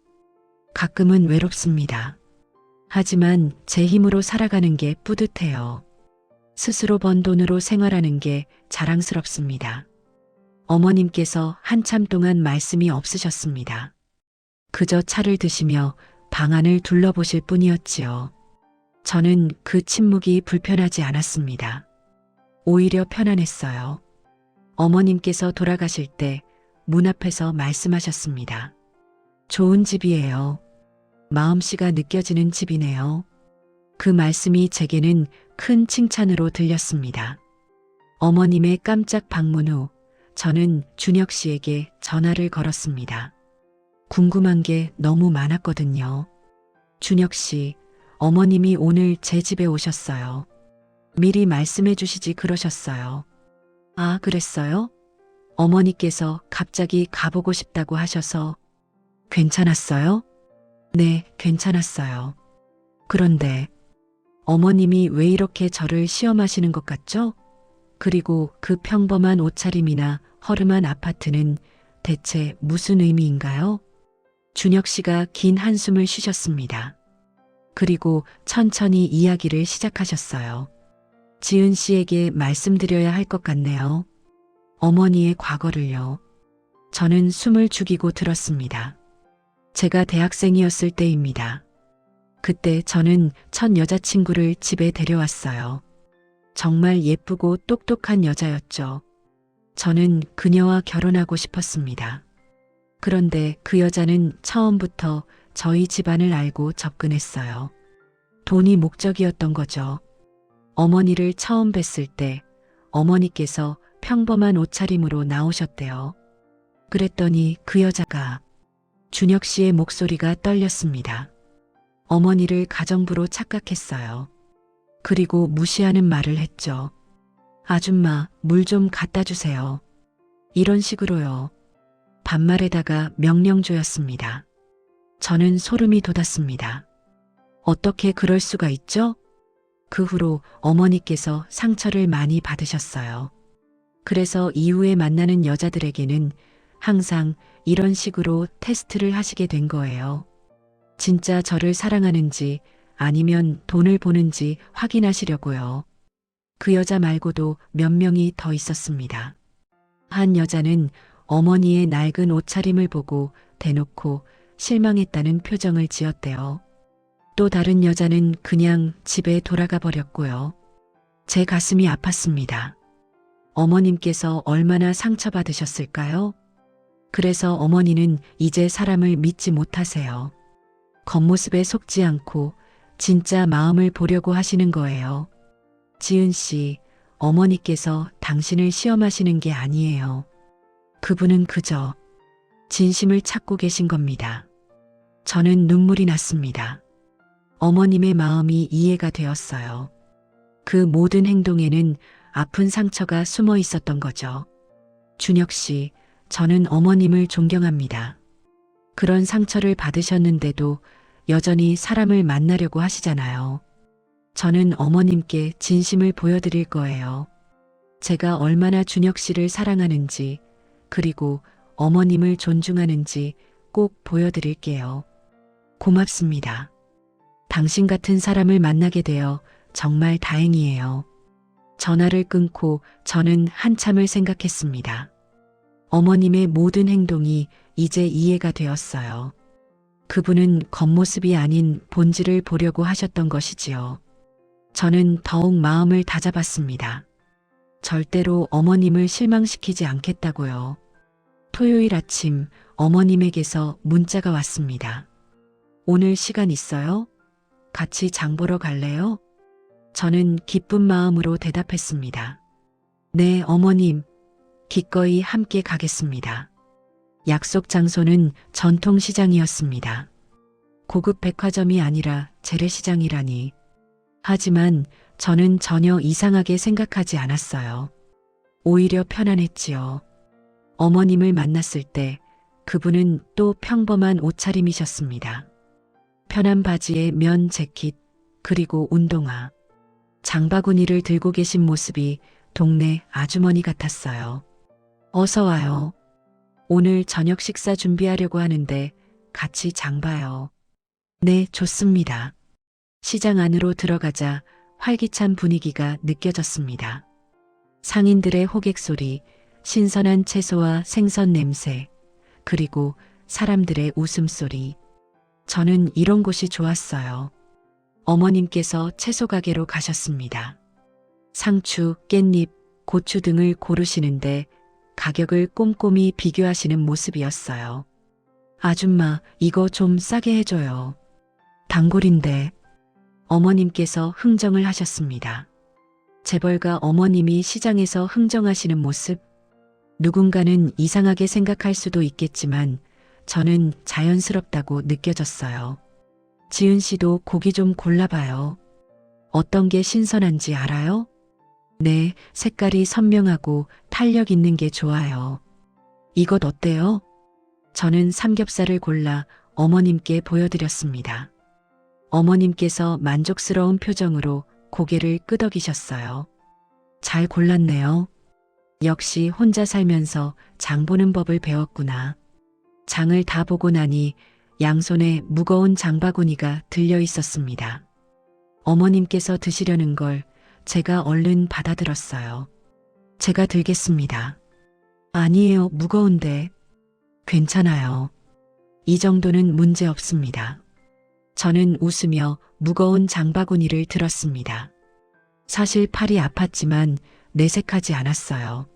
가끔은 외롭습니다. 하지만 제 힘으로 살아가는 게 뿌듯해요. 스스로 번 돈으로 생활하는 게 자랑스럽습니다. 어머님께서 한참 동안 말씀이 없으셨습니다. 그저 차를 드시며 방안을 둘러보실 뿐이었지요. 저는 그 침묵이 불편하지 않았습니다. 오히려 편안했어요. 어머님께서 돌아가실 때 문 앞에서 말씀하셨습니다. 좋은 집이에요. 마음씨가 느껴지는 집이네요. 그 말씀이 제게는 큰 칭찬으로 들렸습니다. 어머님의 깜짝 방문 후 저는 준혁 씨에게 전화를 걸었습니다. 궁금한 게 너무 많았거든요. 준혁 씨, 어머님이 오늘 제 집에 오셨어요. 미리 말씀해 주시지 그러셨어요. 아, 그랬어요? 어머니께서 갑자기 가보고 싶다고 하셔서 괜찮았어요? 네, 괜찮았어요. 그런데 어머님이 왜 이렇게 저를 시험하시는 것 같죠? 그리고 그 평범한 옷차림이나 허름한 아파트는 대체 무슨 의미인가요? 준혁 씨가 긴 한숨을 쉬셨습니다. 그리고 천천히 이야기를 시작하셨어요. 지은 씨에게 말씀드려야 할 것 같네요. 어머니의 과거를요. 저는 숨을 죽이고 들었습니다. 제가 대학생이었을 때입니다. 그때 저는 첫 여자친구를 집에 데려왔어요. 정말 예쁘고 똑똑한 여자였죠. 저는 그녀와 결혼하고 싶었습니다. 그런데 그 여자는 처음부터 저희 집안을 알고 접근했어요. 돈이 목적이었던 거죠. 어머니를 처음 뵀을 때 어머니께서 평범한 옷차림으로 나오셨대요. 그랬더니 그 여자가 준혁 씨의 목소리가 떨렸습니다. 어머니를 가정부로 착각했어요. 그리고 무시하는 말을 했죠. 아줌마, 물 좀 갖다 주세요. 이런 식으로요. 반말에다가 명령조였습니다. 저는 소름이 돋았습니다. 어떻게 그럴 수가 있죠? 그 후로 어머니께서 상처를 많이 받으셨어요. 그래서 이후에 만나는 여자들에게는 항상 이런 식으로 테스트를 하시게 된 거예요. 진짜 저를 사랑하는지 아니면 돈을 보는지 확인하시려고요. 그 여자 말고도 몇 명이 더 있었습니다. 한 여자는 어머니의 낡은 옷차림을 보고 대놓고 실망했다는 표정을 지었대요. 또 다른 여자는 그냥 집에 돌아가 버렸고요. 제 가슴이 아팠습니다. 어머님께서 얼마나 상처받으셨을까요? 그래서 어머니는 이제 사람을 믿지 못하세요. 겉모습에 속지 않고 진짜 마음을 보려고 하시는 거예요. 지은 씨, 어머니께서 당신을 시험하시는 게 아니에요. 그분은 그저 진심을 찾고 계신 겁니다. 저는 눈물이 났습니다. 어머님의 마음이 이해가 되었어요. 그 모든 행동에는 아픈 상처가 숨어 있었던 거죠. 준혁 씨, 저는 어머님을 존경합니다. 그런 상처를 받으셨는데도 여전히 사람을 만나려고 하시잖아요. 저는 어머님께 진심을 보여드릴 거예요. 제가 얼마나 준혁 씨를 사랑하는지, 그리고 어머님을 존중하는지 꼭 보여드릴게요. 고맙습니다. 당신 같은 사람을 만나게 되어 정말 다행이에요. 전화를 끊고 저는 한참을 생각했습니다. 어머님의 모든 행동이 이제 이해가 되었어요. 그분은 겉모습이 아닌 본질을 보려고 하셨던 것이지요. 저는 더욱 마음을 다잡았습니다. 절대로 어머님을 실망시키지 않겠다고요. 토요일 아침 어머님에게서 문자가 왔습니다. 오늘 시간 있어요? 같이 장 보러 갈래요? 저는 기쁜 마음으로 대답했습니다. 네, 어머님. 기꺼이 함께 가겠습니다. 약속 장소는 전통시장이었습니다. 고급 백화점이 아니라 재래시장이라니. 하지만 저는 전혀 이상하게 생각하지 않았어요. 오히려 편안했지요. 어머님을 만났을 때 그분은 또 평범한 옷차림이셨습니다. 편한 바지에 면 재킷, 그리고 운동화. 장바구니를 들고 계신 모습이 동네 아주머니 같았어요. 어서 와요. 오늘 저녁 식사 준비하려고 하는데 같이 장 봐요. 네, 좋습니다. 시장 안으로 들어가자 활기찬 분위기가 느껴졌습니다. 상인들의 호객 소리, 신선한 채소와 생선 냄새, 그리고 사람들의 웃음소리. 저는 이런 곳이 좋았어요. 어머님께서 채소 가게로 가셨습니다. 상추, 깻잎, 고추 등을 고르시는데 가격을 꼼꼼히 비교하시는 모습이었어요. 아줌마, 이거 좀 싸게 해줘요. 단골인데. 어머님께서 흥정을 하셨습니다. 재벌가 어머님이 시장에서 흥정하시는 모습. 누군가는 이상하게 생각할 수도 있겠지만 저는 자연스럽다고 느껴졌어요. 지은 씨도 고기 좀 골라봐요. 어떤 게 신선한지 알아요? 네, 색깔이 선명하고 탄력 있는 게 좋아요. 이것 어때요? 저는 삼겹살을 골라 어머님께 보여드렸습니다. 어머님께서 만족스러운 표정으로 고개를 끄덕이셨어요. 잘 골랐네요. 역시 혼자 살면서 장 보는 법을 배웠구나. 장을 다 보고 나니 양손에 무거운 장바구니가 들려 있었습니다. 어머님께서 드시려는 걸 제가 얼른 받아들었어요. 제가 들겠습니다. 아니에요, 무거운데. 괜찮아요. 이 정도는 문제 없습니다. 저는 웃으며 무거운 장바구니를 들었습니다. 사실 팔이 아팠지만 내색하지 않았어요.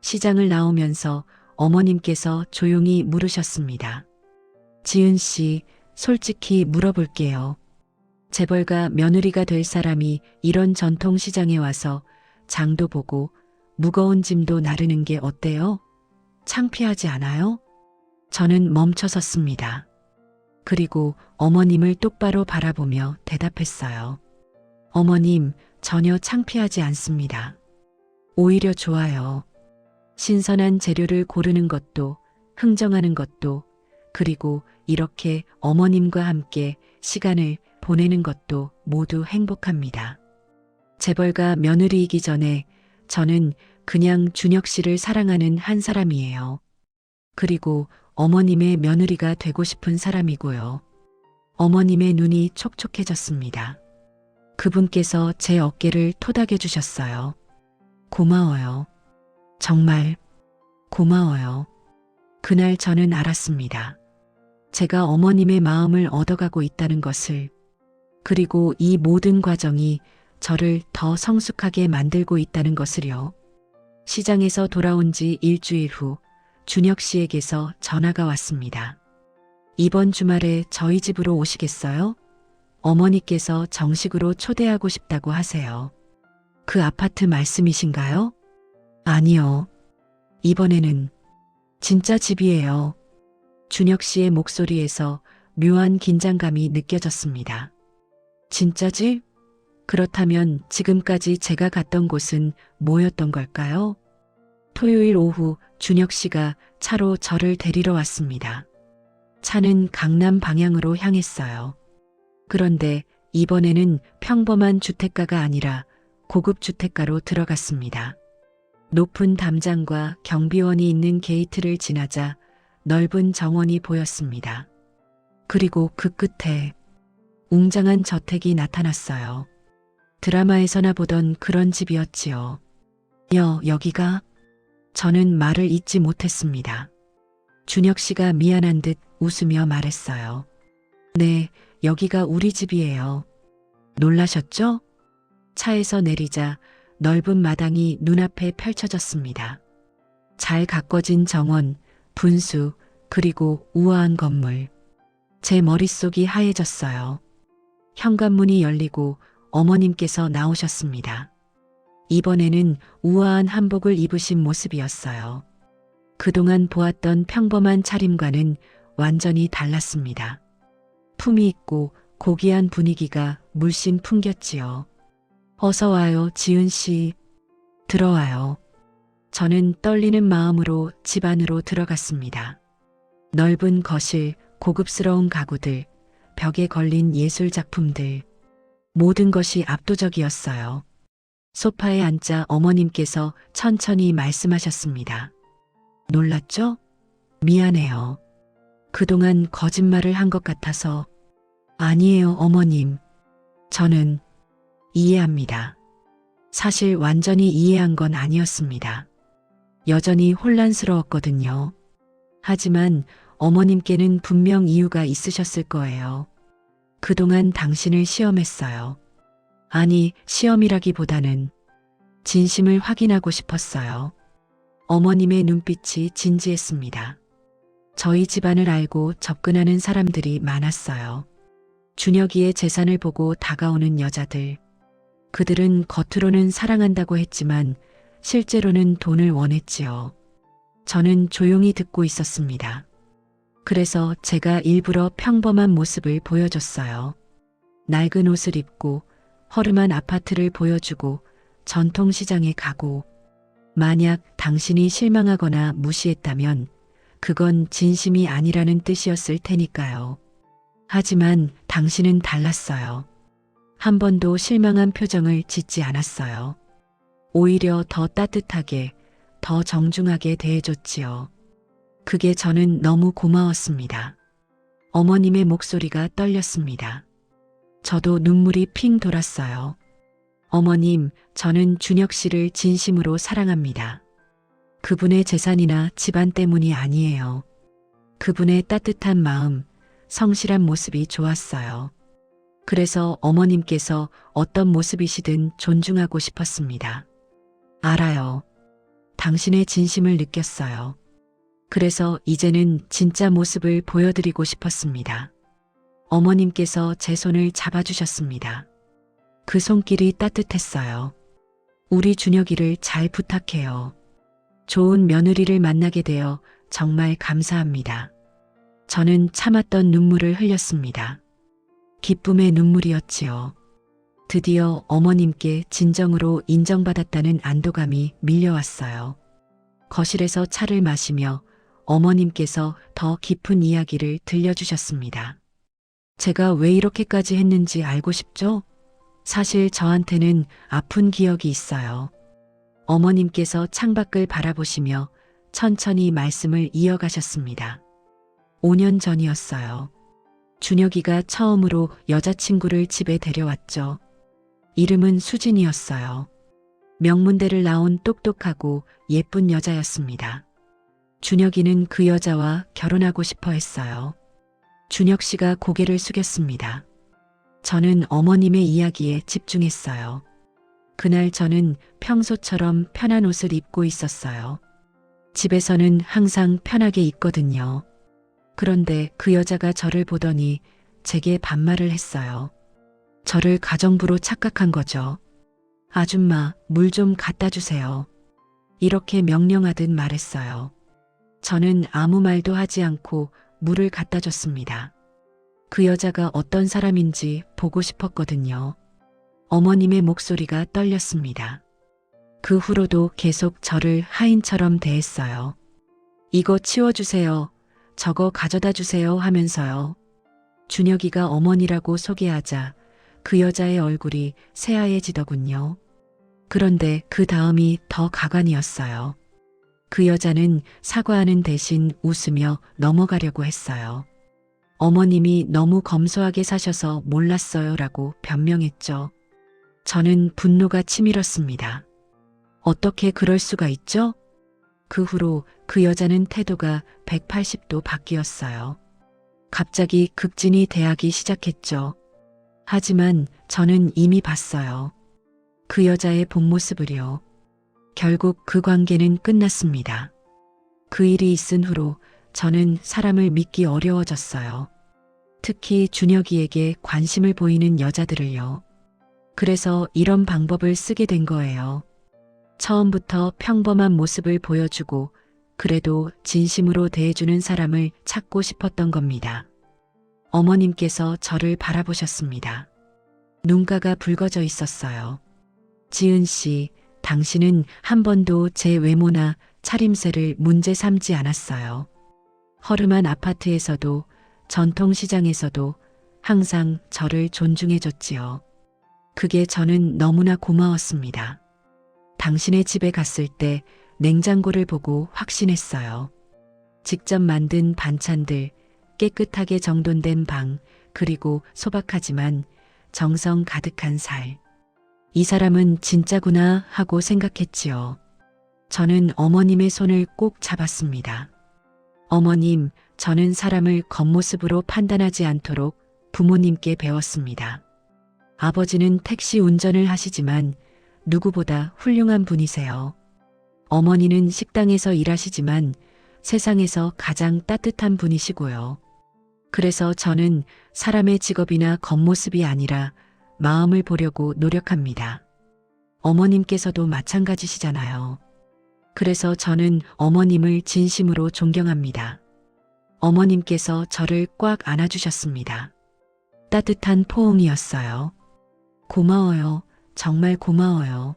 시장을 나오면서 어머님께서 조용히 물으셨습니다. 지은 씨, 솔직히 물어볼게요. 재벌가 며느리가 될 사람이 이런 전통시장에 와서 장도 보고 무거운 짐도 나르는 게 어때요? 창피하지 않아요? 저는 멈춰섰습니다. 그리고 어머님을 똑바로 바라보며 대답했어요. 어머님, 전혀 창피하지 않습니다. 오히려 좋아요. 신선한 재료를 고르는 것도, 흥정하는 것도, 그리고 이렇게 어머님과 함께 시간을 보내는 것도 모두 행복합니다. 재벌가 며느리이기 전에 저는 그냥 준혁 씨를 사랑하는 한 사람이에요. 그리고 어머님의 며느리가 되고 싶은 사람이고요. 어머님의 눈이 촉촉해졌습니다. 그분께서 제 어깨를 토닥여 주셨어요. 고마워요. 정말 고마워요. 그날 저는 알았습니다. 제가 어머님의 마음을 얻어가고 있다는 것을, 그리고 이 모든 과정이 저를 더 성숙하게 만들고 있다는 것을요. 시장에서 돌아온 지 일주일 후 준혁 씨에게서 전화가 왔습니다. 이번 주말에 저희 집으로 오시겠어요? 어머니께서 정식으로 초대하고 싶다고 하세요. 그 아파트 말씀이신가요? 아니요. 이번에는 진짜 집이에요. 준혁 씨의 목소리에서 묘한 긴장감이 느껴졌습니다. 진짜 집? 그렇다면 지금까지 제가 갔던 곳은 뭐였던 걸까요? 토요일 오후 준혁 씨가 차로 저를 데리러 왔습니다. 차는 강남 방향으로 향했어요. 그런데 이번에는 평범한 주택가가 아니라 고급 주택가로 들어갔습니다. 높은 담장과 경비원이 있는 게이트를 지나자 넓은 정원이 보였습니다. 그리고 그 끝에 웅장한 저택이 나타났어요. 드라마에서나 보던 그런 집이었지요. 여기가? 저는 말을 잇지 못했습니다. 준혁 씨가 미안한 듯 웃으며 말했어요. 네, 여기가 우리 집이에요. 놀라셨죠? 차에서 내리자 넓은 마당이 눈앞에 펼쳐졌습니다. 잘 가꿔진 정원, 분수, 그리고 우아한 건물. 제 머릿속이 하얘졌어요. 현관문이 열리고 어머님께서 나오셨습니다. 이번에는 우아한 한복을 입으신 모습이었어요. 그동안 보았던 평범한 차림과는 완전히 달랐습니다. 품이 있고 고귀한 분위기가 물씬 풍겼지요. 어서 와요, 지은 씨. 들어와요. 저는 떨리는 마음으로 집 안으로 들어갔습니다. 넓은 거실, 고급스러운 가구들, 벽에 걸린 예술 작품들. 모든 것이 압도적이었어요. 소파에 앉자 어머님께서 천천히 말씀하셨습니다. 놀랐죠? 미안해요. 그동안 거짓말을 한 것 같아서. 아니에요, 어머님. 저는 이해합니다. 사실 완전히 이해한 건 아니었습니다. 여전히 혼란스러웠거든요. 하지만 어머님께는 분명 이유가 있으셨을 거예요. 그동안 당신을 시험했어요. 아니, 시험이라기보다는 진심을 확인하고 싶었어요. 어머님의 눈빛이 진지했습니다. 저희 집안을 알고 접근하는 사람들이 많았어요. 준혁이의 재산을 보고 다가오는 여자들. 그들은 겉으로는 사랑한다고 했지만 실제로는 돈을 원했지요. 저는 조용히 듣고 있었습니다. 그래서 제가 일부러 평범한 모습을 보여줬어요. 낡은 옷을 입고 허름한 아파트를 보여주고 전통시장에 가고. 만약 당신이 실망하거나 무시했다면 그건 진심이 아니라는 뜻이었을 테니까요. 하지만 당신은 달랐어요. 한 번도 실망한 표정을 짓지 않았어요. 오히려 더 따뜻하게, 더 정중하게 대해줬지요. 그게 저는 너무 고마웠습니다. 어머님의 목소리가 떨렸습니다. 저도 눈물이 핑 돌았어요. 어머님, 저는 준혁 씨를 진심으로 사랑합니다. 그분의 재산이나 집안 때문이 아니에요. 그분의 따뜻한 마음, 성실한 모습이 좋았어요. 그래서 어머님께서 어떤 모습이시든 존중하고 싶었습니다. 알아요. 당신의 진심을 느꼈어요. 그래서 이제는 진짜 모습을 보여드리고 싶었습니다. 어머님께서 제 손을 잡아주셨습니다. 그 손길이 따뜻했어요. 우리 준혁이를 잘 부탁해요. 좋은 며느리를 만나게 되어 정말 감사합니다. 저는 참았던 눈물을 흘렸습니다. 기쁨의 눈물이었지요. 드디어 어머님께 진정으로 인정받았다는 안도감이 밀려왔어요. 거실에서 차를 마시며 어머님께서 더 깊은 이야기를 들려주셨습니다. 제가 왜 이렇게까지 했는지 알고 싶죠? 사실 저한테는 아픈 기억이 있어요. 어머님께서 창밖을 바라보시며 천천히 말씀을 이어가셨습니다. 5년 전이었어요. 준혁이가 처음으로 여자친구를 집에 데려왔죠. 이름은 수진이었어요. 명문대를 나온 똑똑하고 예쁜 여자였습니다. 준혁이는 그 여자와 결혼하고 싶어 했어요. 준혁 씨가 고개를 숙였습니다. 저는 어머님의 이야기에 집중했어요. 그날 저는 평소처럼 편한 옷을 입고 있었어요. 집에서는 항상 편하게 입거든요. 그런데 그 여자가 저를 보더니 제게 반말을 했어요. 저를 가정부로 착각한 거죠. 아줌마, 물 좀 갖다 주세요. 이렇게 명령하듯 말했어요. 저는 아무 말도 하지 않고 물을 갖다 줬습니다. 그 여자가 어떤 사람인지 보고 싶었거든요. 어머님의 목소리가 떨렸습니다. 그 후로도 계속 저를 하인처럼 대했어요. 이거 치워주세요. 저거 가져다 주세요 하면서요. 준혁이가 어머니라고 소개하자 그 여자의 얼굴이 새하얘지더군요. 그런데 그 다음이 더 가관이었어요. 그 여자는 사과하는 대신 웃으며 넘어가려고 했어요. 어머님이 너무 검소하게 사셔서 몰랐어요 라고 변명했죠. 저는 분노가 치밀었습니다. 어떻게 그럴 수가 있죠? 그 후로 그 여자는 태도가 180도 바뀌었어요. 갑자기 극진이 대하기 시작했죠. 하지만 저는 이미 봤어요. 그 여자의 본 모습을요. 결국 그 관계는 끝났습니다. 그 일이 있은 후로 저는 사람을 믿기 어려워졌어요. 특히 준혁이에게 관심을 보이는 여자들을요. 그래서 이런 방법을 쓰게 된 거예요. 처음부터 평범한 모습을 보여주고 그래도 진심으로 대해주는 사람을 찾고 싶었던 겁니다. 어머님께서 저를 바라보셨습니다. 눈가가 붉어져 있었어요. 지은 씨, 당신은 한 번도 제 외모나 차림새를 문제 삼지 않았어요. 허름한 아파트에서도 전통시장에서도 항상 저를 존중해줬지요. 그게 저는 너무나 고마웠습니다. 당신의 집에 갔을 때 냉장고를 보고 확신했어요. 직접 만든 반찬들, 깨끗하게 정돈된 방, 그리고 소박하지만 정성 가득한 살. 이 사람은 진짜구나 하고 생각했지요. 저는 어머님의 손을 꼭 잡았습니다. 어머님, 저는 사람을 겉모습으로 판단하지 않도록 부모님께 배웠습니다. 아버지는 택시 운전을 하시지만 누구보다 훌륭한 분이세요. 어머니는 식당에서 일하시지만 세상에서 가장 따뜻한 분이시고요. 그래서 저는 사람의 직업이나 겉모습이 아니라 마음을 보려고 노력합니다. 어머님께서도 마찬가지시잖아요. 그래서 저는 어머님을 진심으로 존경합니다. 어머님께서 저를 꽉 안아주셨습니다. 따뜻한 포옹이었어요. 고마워요. 정말 고마워요.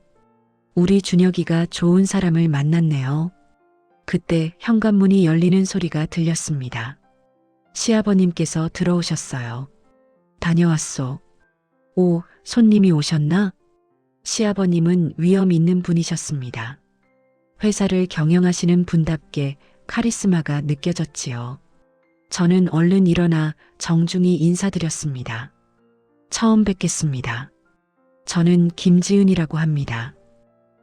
우리 준혁이가 좋은 사람을 만났네요. 그때 현관문이 열리는 소리가 들렸습니다. 시아버님께서 들어오셨어요. 다녀왔소. 오, 손님이 오셨나? 시아버님은 위엄 있는 분이셨습니다. 회사를 경영하시는 분답게 카리스마가 느껴졌지요. 저는 얼른 일어나 정중히 인사드렸습니다. 처음 뵙겠습니다. 저는 김지은이라고 합니다.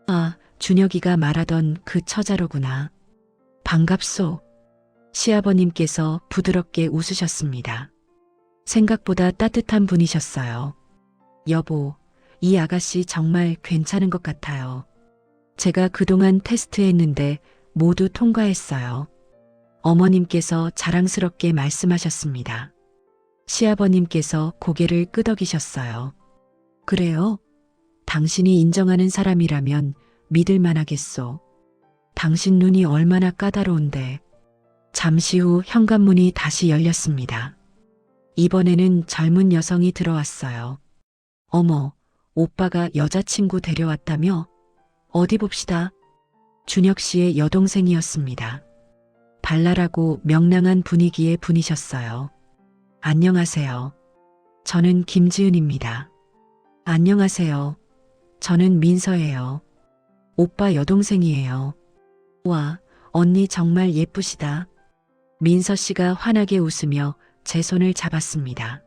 아, 준혁이가 말하던 그 처자로구나. 반갑소. 시아버님께서 부드럽게 웃으셨습니다. 생각보다 따뜻한 분이셨어요. 여보, 이 아가씨 정말 괜찮은 것 같아요. 제가 그동안 테스트했는데 모두 통과했어요. 어머님께서 자랑스럽게 말씀하셨습니다. 시아버님께서 고개를 끄덕이셨어요. 그래요? 당신이 인정하는 사람이라면 믿을 만하겠소. 당신 눈이 얼마나 까다로운데. 잠시 후 현관문이 다시 열렸습니다. 이번에는 젊은 여성이 들어왔어요. 어머, 오빠가 여자친구 데려왔다며? 어디 봅시다. 준혁 씨의 여동생이었습니다. 발랄하고 명랑한 분위기의 분이셨어요. 안녕하세요. 저는 김지은입니다. 안녕하세요. 저는 민서예요. 오빠 여동생이에요. 와, 언니 정말 예쁘시다. 민서 씨가 환하게 웃으며 제 손을 잡았습니다.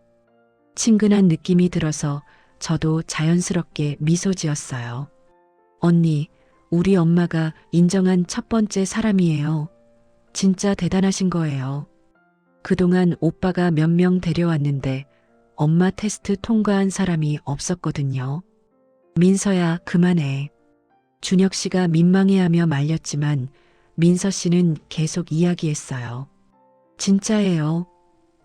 친근한 느낌이 들어서 저도 자연스럽게 미소 지었어요. 언니, 우리 엄마가 인정한 첫 번째 사람이에요. 진짜 대단하신 거예요. 그동안 오빠가 몇 명 데려왔는데 엄마 테스트 통과한 사람이 없었거든요. 민서야, 그만해. 준혁 씨가 민망해하며 말렸지만 민서 씨는 계속 이야기했어요. 진짜예요.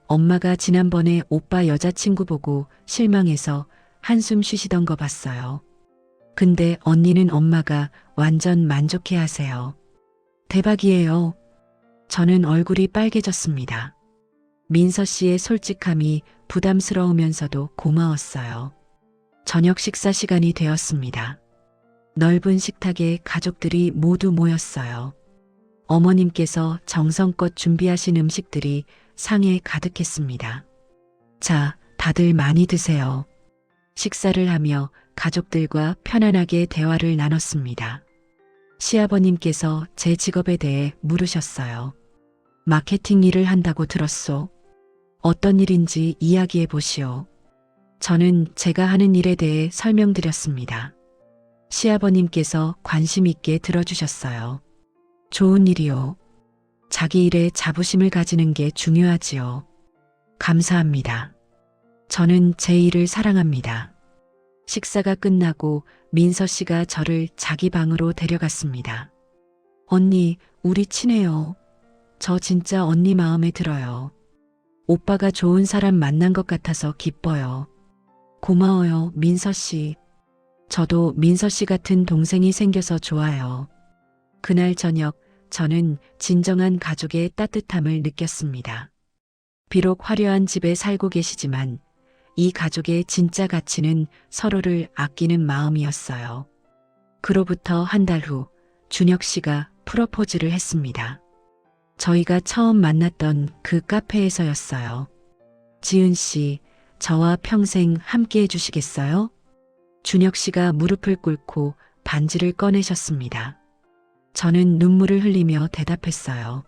엄마가 지난번에 오빠 여자친구 보고 실망해서 한숨 쉬시던 거 봤어요. 근데 언니는 엄마가 완전 만족해 하세요. 대박이에요. 저는 얼굴이 빨개졌습니다. 민서 씨의 솔직함이 부담스러우면서도 고마웠어요. 저녁 식사 시간이 되었습니다. 넓은 식탁에 가족들이 모두 모였어요. 어머님께서 정성껏 준비하신 음식들이 상에 가득했습니다. 자, 다들 많이 드세요. 식사를 하며 가족들과 편안하게 대화를 나눴습니다. 시아버님께서 제 직업에 대해 물으셨어요. 마케팅 일을 한다고 들었소. 어떤 일인지 이야기해 보시오. 저는 제가 하는 일에 대해 설명드렸습니다. 시아버님께서 관심 있게 들어주셨어요. 좋은 일이요. 자기 일에 자부심을 가지는 게 중요하지요. 감사합니다. 저는 제 일을 사랑합니다. 식사가 끝나고 민서 씨가 저를 자기 방으로 데려갔습니다. 언니, 우리 친해요. 저 진짜 언니 마음에 들어요. 오빠가 좋은 사람 만난 것 같아서 기뻐요. 고마워요, 민서 씨. 저도 민서 씨 같은 동생이 생겨서 좋아요. 그날 저녁 저는 진정한 가족의 따뜻함을 느꼈습니다. 비록 화려한 집에 살고 계시지만 이 가족의 진짜 가치는 서로를 아끼는 마음이었어요. 그로부터 한 달 후 준혁 씨가 프로포즈를 했습니다. 저희가 처음 만났던 그 카페에서였어요. 지은 씨, 저와 평생 함께 해주시겠어요? 준혁 씨가 무릎을 꿇고 반지를 꺼내셨습니다. 저는 눈물을 흘리며 대답했어요.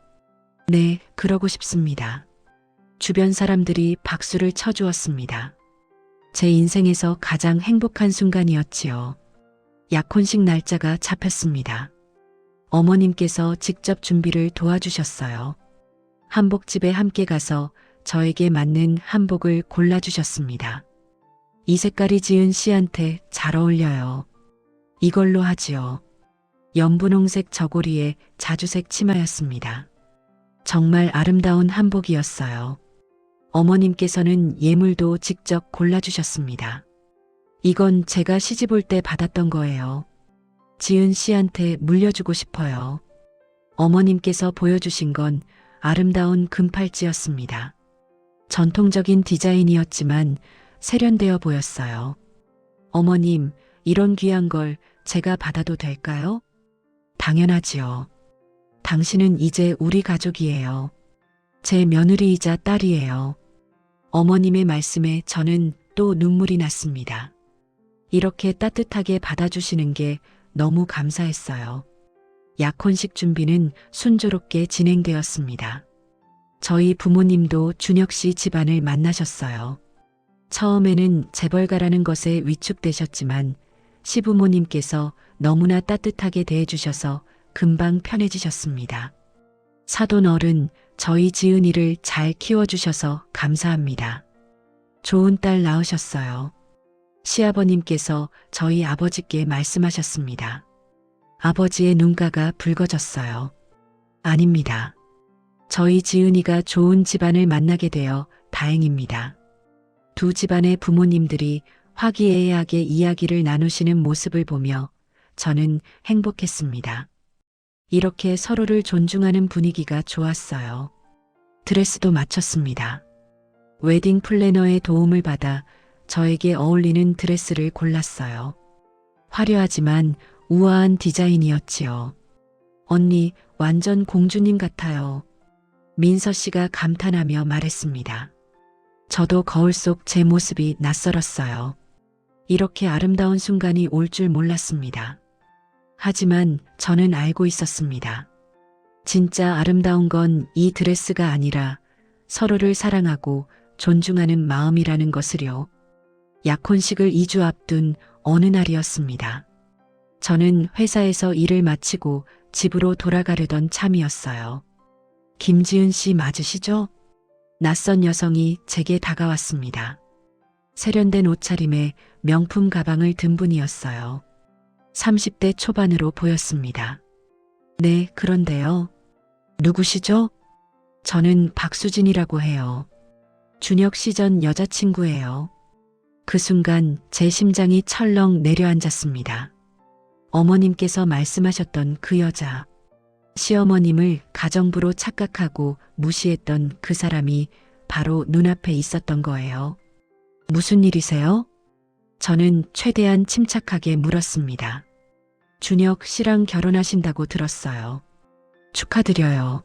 네, 그러고 싶습니다. 주변 사람들이 박수를 쳐주었습니다. 제 인생에서 가장 행복한 순간이었지요. 약혼식 날짜가 잡혔습니다. 어머님께서 직접 준비를 도와주셨어요. 한복집에 함께 가서 저에게 맞는 한복을 골라주셨습니다. 이 색깔이 지은 씨한테 잘 어울려요. 이걸로 하지요. 연분홍색 저고리에 자주색 치마였습니다. 정말 아름다운 한복이었어요. 어머님께서는 예물도 직접 골라주셨습니다. 이건 제가 시집 올 때 받았던 거예요. 지은 씨한테 물려주고 싶어요. 어머님께서 보여주신 건 아름다운 금팔찌였습니다. 전통적인 디자인이었지만 세련되어 보였어요. 어머님, 이런 귀한 걸 제가 받아도 될까요? 당연하지요. 당신은 이제 우리 가족이에요. 제 며느리이자 딸이에요. 어머님의 말씀에 저는 또 눈물이 났습니다. 이렇게 따뜻하게 받아주시는 게 너무 감사했어요. 약혼식 준비는 순조롭게 진행되었습니다. 저희 부모님도 준혁 씨 집안을 만나셨어요. 처음에는 재벌가라는 것에 위축되셨지만 시부모님께서 너무나 따뜻하게 대해주셔서 금방 편해지셨습니다. 사돈 어른, 저희 지은이를 잘 키워주셔서 감사합니다. 좋은 딸 낳으셨어요. 시아버님께서 저희 아버지께 말씀하셨습니다. 아버지의 눈가가 붉어졌어요. 아닙니다. 저희 지은이가 좋은 집안을 만나게 되어 다행입니다. 두 집안의 부모님들이 화기애애하게 이야기를 나누시는 모습을 보며 저는 행복했습니다. 이렇게 서로를 존중하는 분위기가 좋았어요. 드레스도 맞췄습니다. 웨딩 플래너의 도움을 받아 저에게 어울리는 드레스를 골랐어요. 화려하지만 우아한 디자인이었지요. 언니, 완전 공주님 같아요. 민서 씨가 감탄하며 말했습니다. 저도 거울 속 제 모습이 낯설었어요. 이렇게 아름다운 순간이 올 줄 몰랐습니다. 하지만 저는 알고 있었습니다. 진짜 아름다운 건 이 드레스가 아니라 서로를 사랑하고 존중하는 마음이라는 것을요. 약혼식을 2주 앞둔 어느 날이었습니다. 저는 회사에서 일을 마치고 집으로 돌아가려던 참이었어요. 김지은 씨 맞으시죠? 낯선 여성이 제게 다가왔습니다. 세련된 옷차림에 명품 가방을 든 분이었어요. 30대 초반으로 보였습니다. 네, 그런데요. 누구시죠? 저는 박수진이라고 해요. 준혁 씨 전 여자친구예요. 그 순간 제 심장이 철렁 내려앉았습니다. 어머님께서 말씀하셨던 그 여자, 시어머님을 가정부로 착각하고 무시했던 그 사람이 바로 눈앞에 있었던 거예요. 무슨 일이세요? 저는 최대한 침착하게 물었습니다. 준혁 씨랑 결혼하신다고 들었어요. 축하드려요.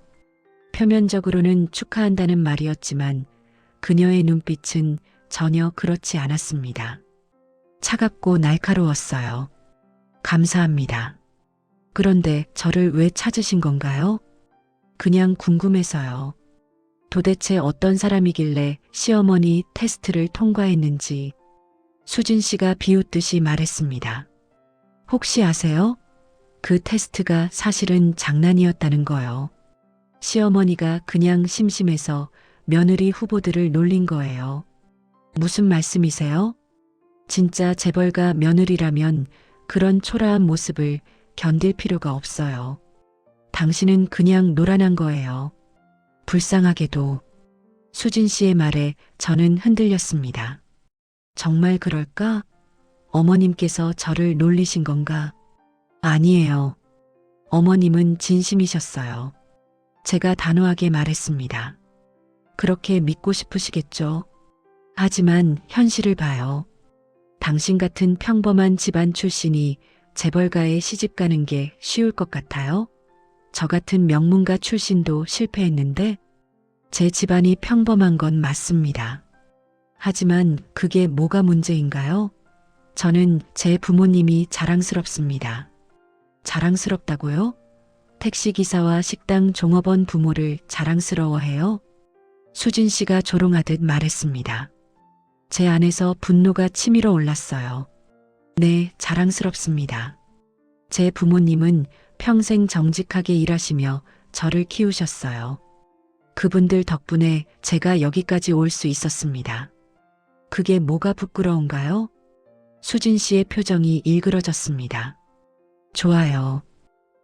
표면적으로는 축하한다는 말이었지만 그녀의 눈빛은 전혀 그렇지 않았습니다. 차갑고 날카로웠어요. 감사합니다. 그런데 저를 왜 찾으신 건가요? 그냥 궁금해서요. 도대체 어떤 사람이길래 시어머니 테스트를 통과했는지 수진 씨가 비웃듯이 말했습니다. 혹시 아세요? 그 테스트가 사실은 장난이었다는 거요. 시어머니가 그냥 심심해서 며느리 후보들을 놀린 거예요. 무슨 말씀이세요? 진짜 재벌가 며느리라면 그런 초라한 모습을 견딜 필요가 없어요. 당신은 그냥 노란한 거예요. 불쌍하게도 수진 씨의 말에 저는 흔들렸습니다. 정말 그럴까? 어머님께서 저를 놀리신 건가? 아니에요. 어머님은 진심이셨어요. 제가 단호하게 말했습니다. 그렇게 믿고 싶으시겠죠? 하지만 현실을 봐요. 당신 같은 평범한 집안 출신이 재벌가에 시집 가는 게 쉬울 것 같아요? 저 같은 명문가 출신도 실패했는데 제 집안이 평범한 건 맞습니다. 하지만 그게 뭐가 문제인가요? 저는 제 부모님이 자랑스럽습니다. 자랑스럽다고요? 택시기사와 식당 종업원 부모를 자랑스러워해요? 수진 씨가 조롱하듯 말했습니다. 제 안에서 분노가 치밀어 올랐어요. 네, 자랑스럽습니다. 제 부모님은 평생 정직하게 일하시며 저를 키우셨어요. 그분들 덕분에 제가 여기까지 올 수 있었습니다. 그게 뭐가 부끄러운가요? 수진 씨의 표정이 일그러졌습니다. 좋아요.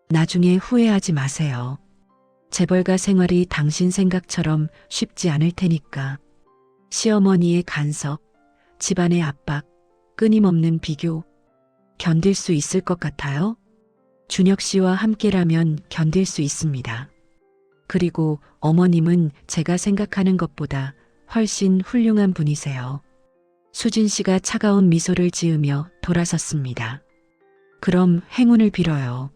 나중에 후회하지 마세요. 재벌가 생활이 당신 생각처럼 쉽지 않을 테니까. 시어머니의 간섭, 집안의 압박, 끊임없는 비교, 견딜 수 있을 것 같아요? 준혁 씨와 함께라면 견딜 수 있습니다. 그리고 어머님은 제가 생각하는 것보다 훨씬 훌륭한 분이세요. 수진 씨가 차가운 미소를 지으며 돌아섰습니다. 그럼 행운을 빌어요.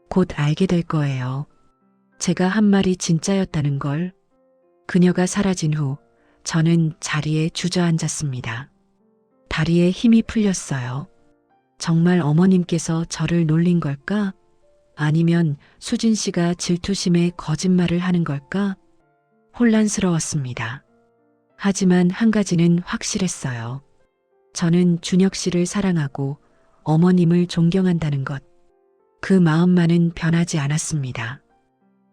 곧 알게 될 거예요. 제가 한 말이 진짜였다는 걸. 그녀가 사라진 후 저는 자리에 주저앉았습니다. 다리에 힘이 풀렸어요. 정말 어머님께서 저를 놀린 걸까? 아니면 수진 씨가 질투심에 거짓말을 하는 걸까? 혼란스러웠습니다. 하지만 한 가지는 확실했어요. 저는 준혁 씨를 사랑하고 어머님을 존경한다는 것. 그 마음만은 변하지 않았습니다.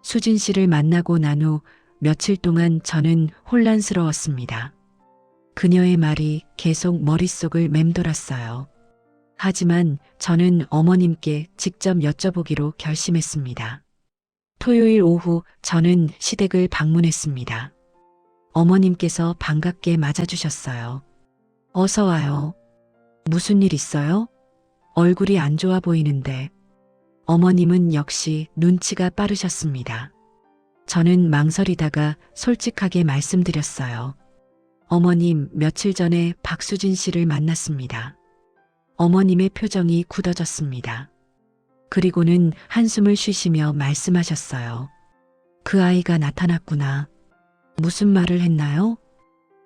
수진 씨를 만나고 난 후 며칠 동안 저는 혼란스러웠습니다. 그녀의 말이 계속 머릿속을 맴돌았어요. 하지만 저는 어머님께 직접 여쭤보기로 결심했습니다. 토요일 오후 저는 시댁을 방문했습니다. 어머님께서 반갑게 맞아주셨어요. 어서 와요. 무슨 일 있어요? 얼굴이 안 좋아 보이는데. 어머님은 역시 눈치가 빠르셨습니다. 저는 망설이다가 솔직하게 말씀드렸어요. 어머님, 며칠 전에 박수진 씨를 만났습니다. 어머님의 표정이 굳어졌습니다. 그리고는 한숨을 쉬시며 말씀하셨어요. 그 아이가 나타났구나. 무슨 말을 했나요?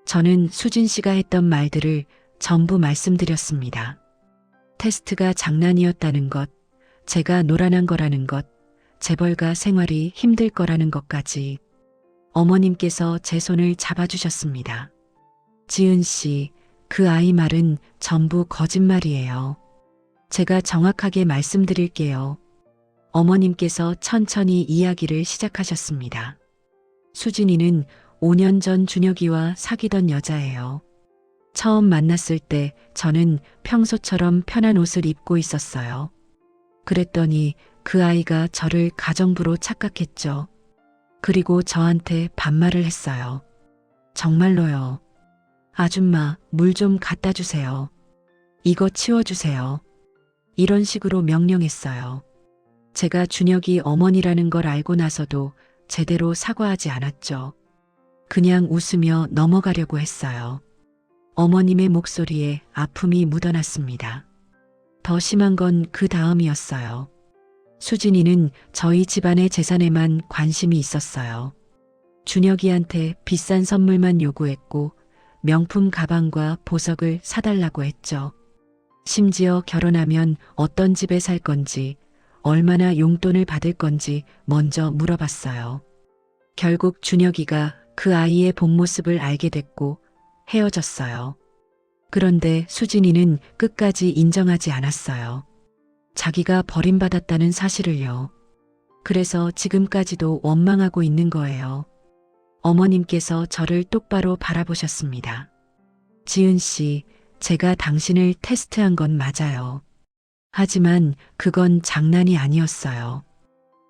저는 수진 씨가 했던 말들을 전부 말씀드렸습니다. 테스트가 장난이었다는 것, 제가 노란한 거라는 것, 재벌가 생활이 힘들 거라는 것까지. 어머님께서 제 손을 잡아주셨습니다. 지은 씨, 그 아이 말은 전부 거짓말이에요. 제가 정확하게 말씀드릴게요. 어머님께서 천천히 이야기를 시작하셨습니다. 수진이는 5년 전 준혁이와 사귀던 여자예요. 처음 만났을 때 저는 평소처럼 편한 옷을 입고 있었어요. 그랬더니 그 아이가 저를 가정부로 착각했죠. 그리고 저한테 반말을 했어요. 정말로요. 아줌마, 물 좀 갖다 주세요. 이거 치워주세요. 이런 식으로 명령했어요. 제가 준혁이 어머니라는 걸 알고 나서도 제대로 사과하지 않았죠. 그냥 웃으며 넘어가려고 했어요. 어머님의 목소리에 아픔이 묻어났습니다. 더 심한 건 그 다음이었어요. 수진이는 저희 집안의 재산에만 관심이 있었어요. 준혁이한테 비싼 선물만 요구했고 명품 가방과 보석을 사달라고 했죠. 심지어 결혼하면 어떤 집에 살 건지, 얼마나 용돈을 받을 건지 먼저 물어봤어요. 결국 준혁이가 그 아이의 본 모습을 알게 됐고 헤어졌어요. 그런데 수진이는 끝까지 인정하지 않았어요. 자기가 버림받았다는 사실을요. 그래서 지금까지도 원망하고 있는 거예요. 어머님께서 저를 똑바로 바라보셨습니다. 지은 씨, 제가 당신을 테스트한 건 맞아요. 하지만 그건 장난이 아니었어요.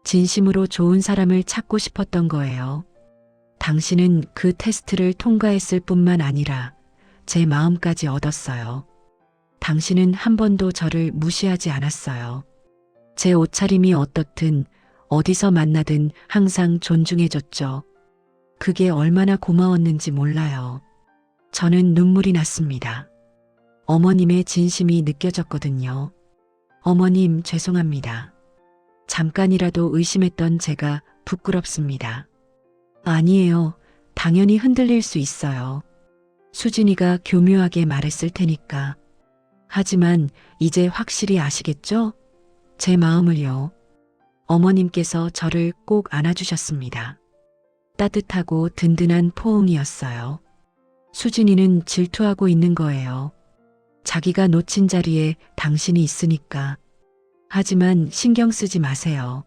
진심으로 좋은 사람을 찾고 싶었던 거예요. 당신은 그 테스트를 통과했을 뿐만 아니라 제 마음까지 얻었어요. 당신은 한 번도 저를 무시하지 않았어요. 제 옷차림이 어떻든 어디서 만나든 항상 존중해줬죠. 그게 얼마나 고마웠는지 몰라요. 저는 눈물이 났습니다. 어머님의 진심이 느껴졌거든요. 어머님, 죄송합니다. 잠깐이라도 의심했던 제가 부끄럽습니다. 아니에요. 당연히 흔들릴 수 있어요. 수진이가 교묘하게 말했을 테니까. 하지만 이제 확실히 아시겠죠? 제 마음을요. 어머님께서 저를 꼭 안아주셨습니다. 따뜻하고 든든한 포옹이었어요. 수진이는 질투하고 있는 거예요. 자기가 놓친 자리에 당신이 있으니까. 하지만 신경 쓰지 마세요.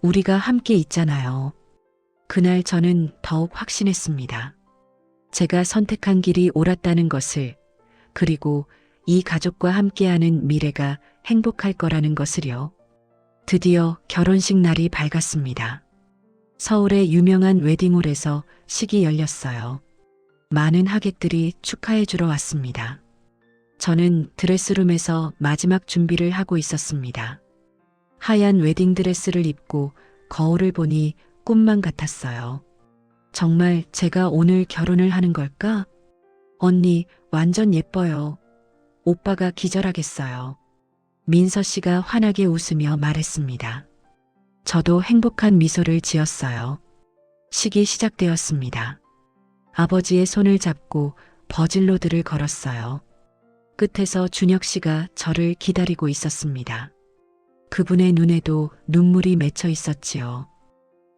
우리가 함께 있잖아요. 그날 저는 더욱 확신했습니다. 제가 선택한 길이 옳았다는 것을, 그리고 이 가족과 함께하는 미래가 행복할 거라는 것을요. 드디어 결혼식 날이 밝았습니다. 서울의 유명한 웨딩홀에서 식이 열렸어요. 많은 하객들이 축하해 주러 왔습니다. 저는 드레스룸에서 마지막 준비를 하고 있었습니다. 하얀 웨딩드레스를 입고 거울을 보니 꿈만 같았어요. 정말 제가 오늘 결혼을 하는 걸까? 언니, 완전 예뻐요. 오빠가 기절하겠어요. 민서 씨가 환하게 웃으며 말했습니다. 저도 행복한 미소를 지었어요. 식이 시작되었습니다. 아버지의 손을 잡고 버질로드를 걸었어요. 끝에서 준혁 씨가 저를 기다리고 있었습니다. 그분의 눈에도 눈물이 맺혀 있었지요.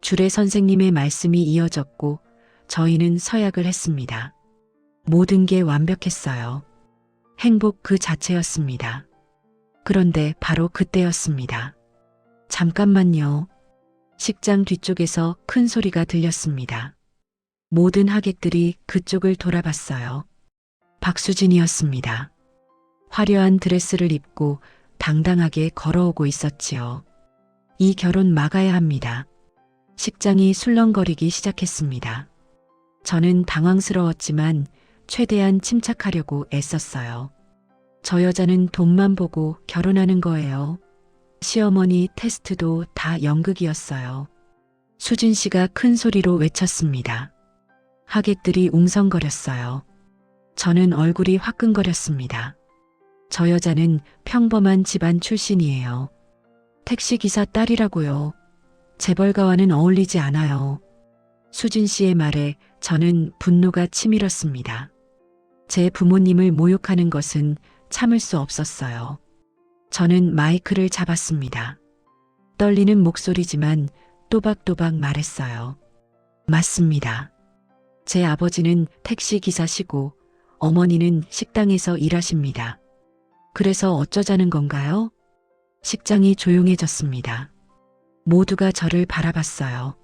주례 선생님의 말씀이 이어졌고 저희는 서약을 했습니다. 모든 게 완벽했어요. 행복 그 자체였습니다. 그런데 바로 그때였습니다. 잠깐만요. 식장 뒤쪽에서 큰 소리가 들렸습니다. 모든 하객들이 그쪽을 돌아봤어요. 박수진이었습니다. 화려한 드레스를 입고 당당하게 걸어오고 있었지요. 이 결혼 막아야 합니다. 식장이 술렁거리기 시작했습니다. 저는 당황스러웠지만 최대한 침착하려고 애썼어요. 저 여자는 돈만 보고 결혼하는 거예요. 시어머니 테스트도 다 연극이었어요. 수진 씨가 큰 소리로 외쳤습니다. 하객들이 웅성거렸어요. 저는 얼굴이 화끈거렸습니다. 저 여자는 평범한 집안 출신이에요. 택시기사 딸이라고요. 재벌가와는 어울리지 않아요. 수진 씨의 말에 저는 분노가 치밀었습니다. 제 부모님을 모욕하는 것은 참을 수 없었어요. 저는 마이크를 잡았습니다. 떨리는 목소리지만 또박또박 말했어요. 맞습니다. 제 아버지는 택시기사시고 어머니는 식당에서 일하십니다. 그래서 어쩌자는 건가요? 식장이 조용해졌습니다. 모두가 저를 바라봤어요.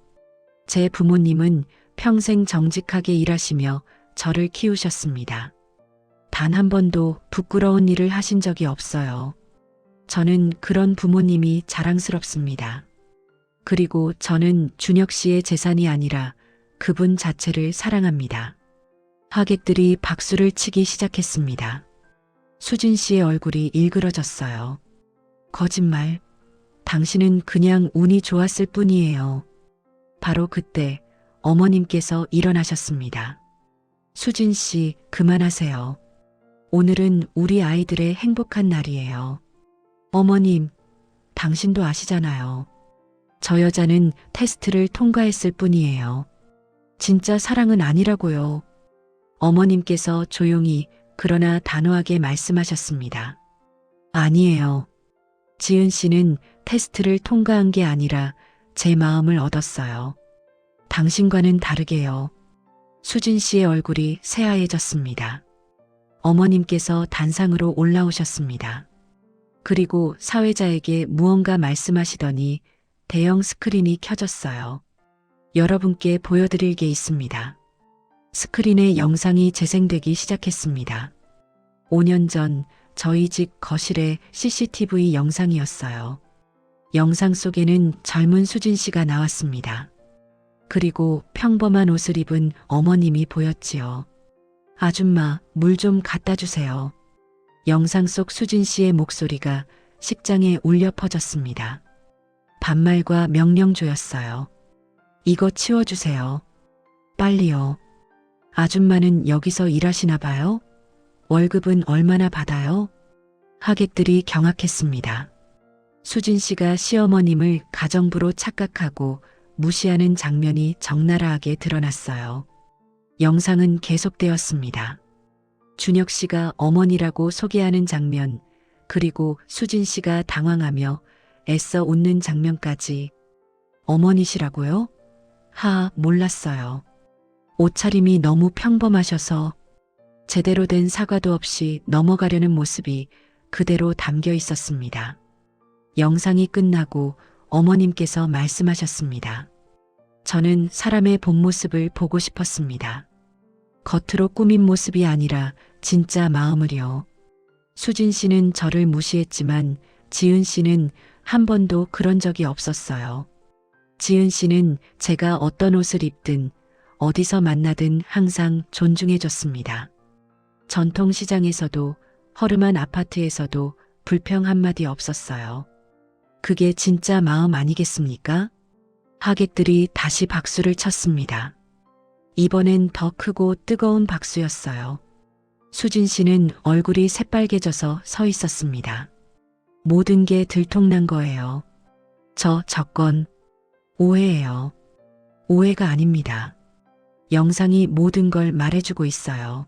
제 부모님은 평생 정직하게 일하시며 저를 키우셨습니다. 단 한 번도 부끄러운 일을 하신 적이 없어요. 저는 그런 부모님이 자랑스럽습니다. 그리고 저는 준혁 씨의 재산이 아니라 그분 자체를 사랑합니다. 하객들이 박수를 치기 시작했습니다. 수진 씨의 얼굴이 일그러졌어요. 거짓말. 당신은 그냥 운이 좋았을 뿐이에요. 바로 그때 어머님께서 일어나셨습니다. 수진 씨, 그만하세요. 오늘은 우리 아이들의 행복한 날이에요. 어머님, 당신도 아시잖아요. 저 여자는 테스트를 통과했을 뿐이에요. 진짜 사랑은 아니라고요. 어머님께서 조용히 그러나 단호하게 말씀하셨습니다. 아니에요. 지은 씨는 테스트를 통과한 게 아니라 제 마음을 얻었어요. 당신과는 다르게요. 수진 씨의 얼굴이 새하얘졌습니다. 어머님께서 단상으로 올라오셨습니다. 그리고 사회자에게 무언가 말씀하시더니 대형 스크린이 켜졌어요. 여러분께 보여드릴 게 있습니다. 스크린에 영상이 재생되기 시작했습니다. 5년 전 저희 집 거실의 CCTV 영상이었어요. 영상 속에는 젊은 수진 씨가 나왔습니다. 그리고 평범한 옷을 입은 어머님이 보였지요. 아줌마, 물 좀 갖다 주세요. 영상 속 수진 씨의 목소리가 식장에 울려 퍼졌습니다. 반말과 명령조였어요. 이거 치워주세요. 빨리요. 아줌마는 여기서 일하시나 봐요? 월급은 얼마나 받아요? 하객들이 경악했습니다. 수진 씨가 시어머님을 가정부로 착각하고 무시하는 장면이 적나라하게 드러났어요. 영상은 계속되었습니다. 준혁 씨가 어머니라고 소개하는 장면, 그리고 수진 씨가 당황하며 애써 웃는 장면까지. 어머니시라고요? 몰랐어요. 옷차림이 너무 평범하셔서 제대로 된 사과도 없이 넘어가려는 모습이 그대로 담겨 있었습니다. 영상이 끝나고 어머님께서 말씀하셨습니다. 저는 사람의 본 모습을 보고 싶었습니다. 겉으로 꾸민 모습이 아니라 진짜 마음을요. 수진 씨는 저를 무시했지만 지은 씨는 한 번도 그런 적이 없었어요. 지은 씨는 제가 어떤 옷을 입든 어디서 만나든 항상 존중해줬습니다. 전통시장에서도 허름한 아파트에서도 불평 한마디 없었어요. 그게 진짜 마음 아니겠습니까? 하객들이 다시 박수를 쳤습니다. 이번엔 더 크고 뜨거운 박수였어요. 수진 씨는 얼굴이 새빨개져서 서 있었습니다. 모든 게 들통난 거예요. 저 건 오해예요. 오해가 아닙니다. 영상이 모든 걸 말해주고 있어요.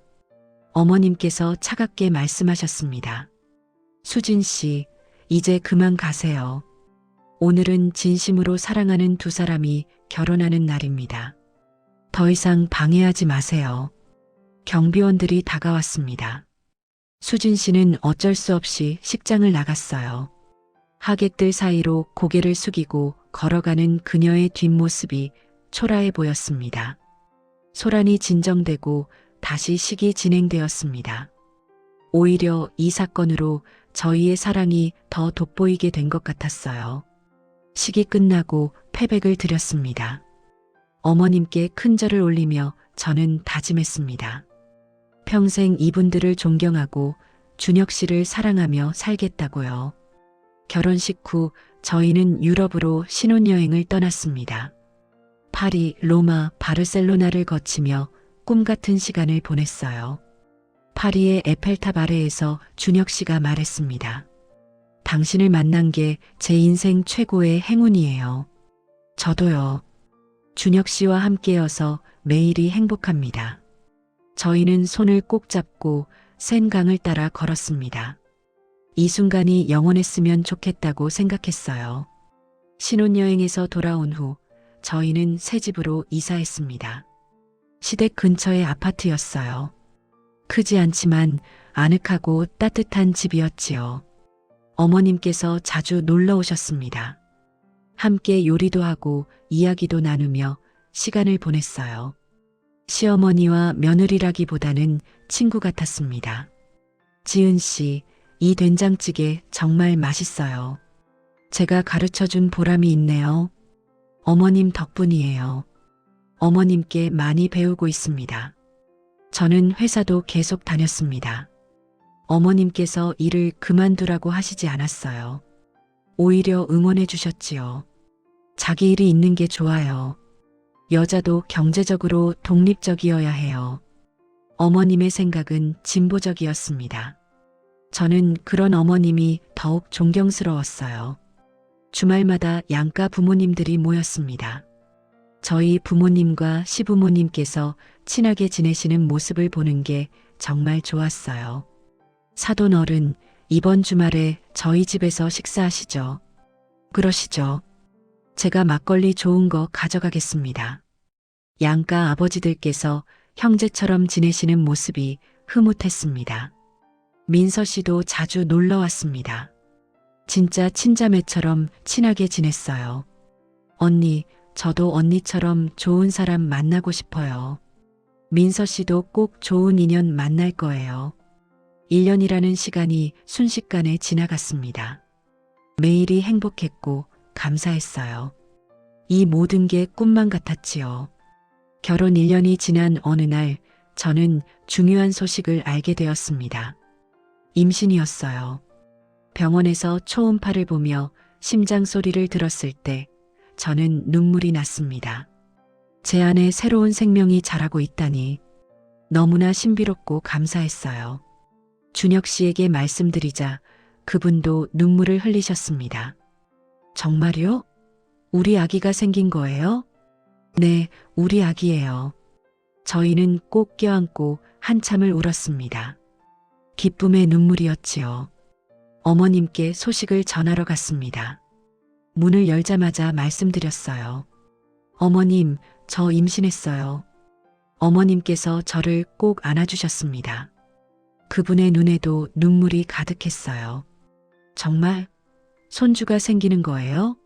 어머님께서 차갑게 말씀하셨습니다. 수진 씨, 이제 그만 가세요. 오늘은 진심으로 사랑하는 두 사람이 결혼하는 날입니다. 더 이상 방해하지 마세요. 경비원들이 다가왔습니다. 수진 씨는 어쩔 수 없이 식장을 나갔어요. 하객들 사이로 고개를 숙이고 걸어가는 그녀의 뒷모습이 초라해 보였습니다. 소란이 진정되고 다시 식이 진행되었습니다. 오히려 이 사건으로 저희의 사랑이 더 돋보이게 된 것 같았어요. 식이 끝나고 패백을 드렸습니다. 어머님께 큰 절을 올리며 저는 다짐했습니다. 평생 이분들을 존경하고 준혁 씨를 사랑하며 살겠다고요. 결혼식 후 저희는 유럽으로 신혼여행을 떠났습니다. 파리, 로마, 바르셀로나를 거치며 꿈같은 시간을 보냈어요. 파리의 에펠탑 아래에서 준혁 씨가 말했습니다. 당신을 만난 게 제 인생 최고의 행운이에요. 저도요. 준혁 씨와 함께여서 매일이 행복합니다. 저희는 손을 꼭 잡고 센 강을 따라 걸었습니다. 이 순간이 영원했으면 좋겠다고 생각했어요. 신혼여행에서 돌아온 후 저희는 새 집으로 이사했습니다. 시댁 근처의 아파트였어요. 크지 않지만 아늑하고 따뜻한 집이었지요. 어머님께서 자주 놀러 오셨습니다. 함께 요리도 하고 이야기도 나누며 시간을 보냈어요. 시어머니와 며느리라기보다는 친구 같았습니다. 지은 씨, 이 된장찌개 정말 맛있어요. 제가 가르쳐준 보람이 있네요. 어머님 덕분이에요. 어머님께 많이 배우고 있습니다. 저는 회사도 계속 다녔습니다. 어머님께서 일을 그만두라고 하시지 않았어요. 오히려 응원해 주셨지요. 자기 일이 있는 게 좋아요. 여자도 경제적으로 독립적이어야 해요. 어머님의 생각은 진보적이었습니다. 저는 그런 어머님이 더욱 존경스러웠어요. 주말마다 양가 부모님들이 모였습니다. 저희 부모님과 시부모님께서 친하게 지내시는 모습을 보는 게 정말 좋았어요. 사돈 어른, 이번 주말에 저희 집에서 식사하시죠. 그러시죠. 제가 막걸리 좋은 거 가져가겠습니다. 양가 아버지들께서 형제처럼 지내시는 모습이 흐뭇했습니다. 민서 씨도 자주 놀러 왔습니다. 진짜 친자매처럼 친하게 지냈어요. 언니, 저도 언니처럼 좋은 사람 만나고 싶어요. 민서 씨도 꼭 좋은 인연 만날 거예요. 1년이라는 시간이 순식간에 지나갔습니다. 매일이 행복했고 감사했어요. 이 모든 게 꿈만 같았지요. 결혼 1년이 지난 어느 날 저는 중요한 소식을 알게 되었습니다. 임신이었어요. 병원에서 초음파를 보며 심장 소리를 들었을 때 저는 눈물이 났습니다. 제 안에 새로운 생명이 자라고 있다니 너무나 신비롭고 감사했어요. 준혁 씨에게 말씀드리자 그분도 눈물을 흘리셨습니다. 정말요? 우리 아기가 생긴 거예요? 네, 우리 아기예요. 저희는 꼭 껴안고 한참을 울었습니다. 기쁨의 눈물이었지요. 어머님께 소식을 전하러 갔습니다. 문을 열자마자 말씀드렸어요. 어머님, 저 임신했어요. 어머님께서 저를 꼭 안아주셨습니다. 그분의 눈에도 눈물이 가득했어요. 정말? 손주가 생기는 거예요?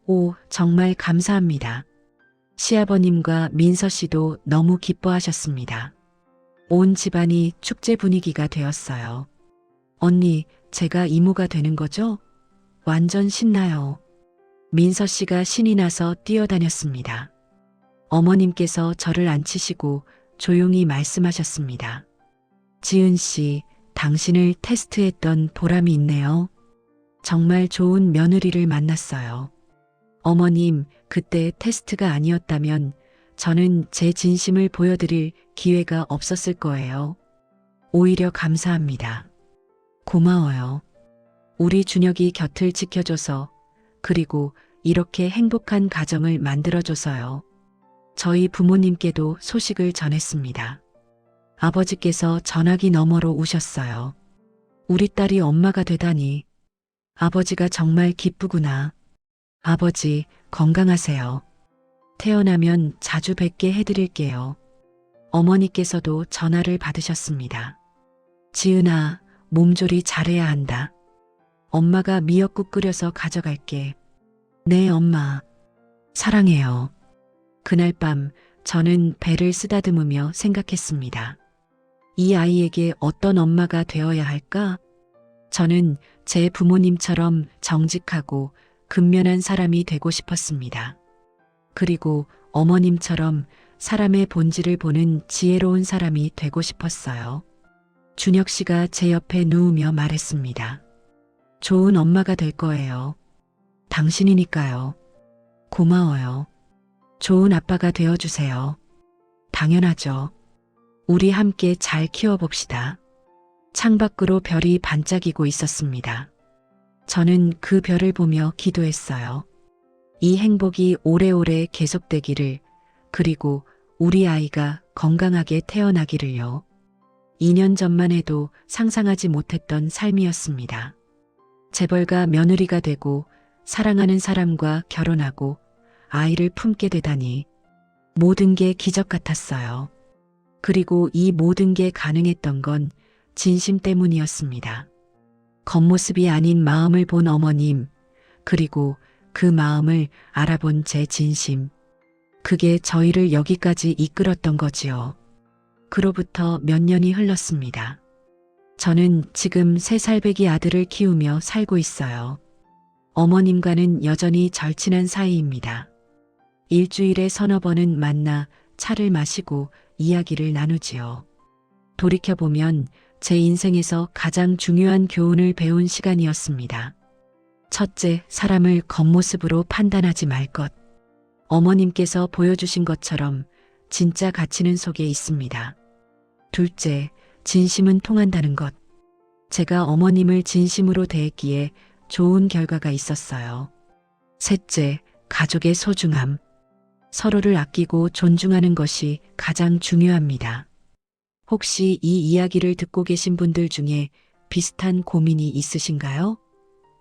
오, 정말 감사합니다. 시아버님과 민서 씨도 너무 기뻐하셨습니다. 온 집안이 축제 분위기가 되었어요. 언니, 제가 이모가 되는 거죠? 완전 신나요. 민서 씨가 신이 나서 뛰어다녔습니다. 어머님께서 저를 앉히시고 조용히 말씀하셨습니다. 지은 씨, 당신을 테스트했던 보람이 있네요. 정말 좋은 며느리를 만났어요. 어머님, 그때 테스트가 아니었다면 저는 제 진심을 보여드릴 기회가 없었을 거예요. 오히려 감사합니다. 고마워요. 우리 준혁이 곁을 지켜줘서, 그리고 이렇게 행복한 가정을 만들어줘서요. 저희 부모님께도 소식을 전했습니다. 아버지께서 전화기 너머로 우셨어요. 우리 딸이 엄마가 되다니. 아버지가 정말 기쁘구나. 아버지, 건강하세요. 태어나면 자주 뵙게 해드릴게요. 어머니께서도 전화를 받으셨습니다. 지은아, 몸조리 잘해야 한다. 엄마가 미역국 끓여서 가져갈게. 네, 엄마. 사랑해요. 그날 밤 저는 배를 쓰다듬으며 생각했습니다. 이 아이에게 어떤 엄마가 되어야 할까? 저는 제 부모님처럼 정직하고 근면한 사람이 되고 싶었습니다. 그리고 어머님처럼 사람의 본질을 보는 지혜로운 사람이 되고 싶었어요. 준혁 씨가 제 옆에 누우며 말했습니다. 좋은 엄마가 될 거예요. 당신이니까요. 고마워요. 좋은 아빠가 되어주세요. 당연하죠. 우리 함께 잘 키워봅시다. 창밖으로 별이 반짝이고 있었습니다. 저는 그 별을 보며 기도했어요. 이 행복이 오래오래 계속되기를, 그리고 우리 아이가 건강하게 태어나기를요. 2년 전만 해도 상상하지 못했던 삶이었습니다. 재벌가 며느리가 되고 사랑하는 사람과 결혼하고 아이를 품게 되다니 모든 게 기적 같았어요. 그리고 이 모든 게 가능했던 건 진심 때문이었습니다. 겉모습이 아닌 마음을 본 어머님, 그리고 그 마음을 알아본 제 진심. 그게 저희를 여기까지 이끌었던 거지요. 그로부터 몇 년이 흘렀습니다. 저는 지금 3살배기 아들을 키우며 살고 있어요. 어머님과는 여전히 절친한 사이입니다. 일주일에 서너 번은 만나 차를 마시고 이야기를 나누지요. 돌이켜보면 제 인생에서 가장 중요한 교훈을 배운 시간이었습니다. 첫째, 사람을 겉모습으로 판단하지 말 것. 어머님께서 보여주신 것처럼 진짜 가치는 속에 있습니다. 둘째, 진심은 통한다는 것. 제가 어머님을 진심으로 대했기에 좋은 결과가 있었어요. 셋째, 가족의 소중함. 서로를 아끼고 존중하는 것이 가장 중요합니다. 혹시 이 이야기를 듣고 계신 분들 중에 비슷한 고민이 있으신가요?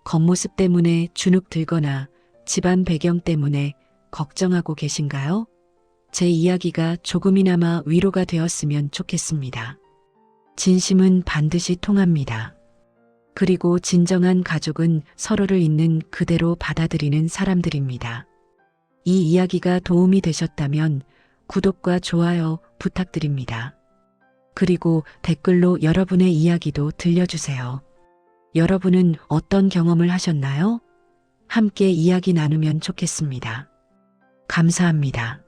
겉모습 때문에 주눅 들거나 집안 배경 때문에 걱정하고 계신가요? 제 이야기가 조금이나마 위로가 되었으면 좋겠습니다. 진심은 반드시 통합니다. 그리고 진정한 가족은 서로를 있는 그대로 받아들이는 사람들입니다. 이 이야기가 도움이 되셨다면 구독과 좋아요 부탁드립니다. 그리고 댓글로 여러분의 이야기도 들려주세요. 여러분은 어떤 경험을 하셨나요? 함께 이야기 나누면 좋겠습니다. 감사합니다.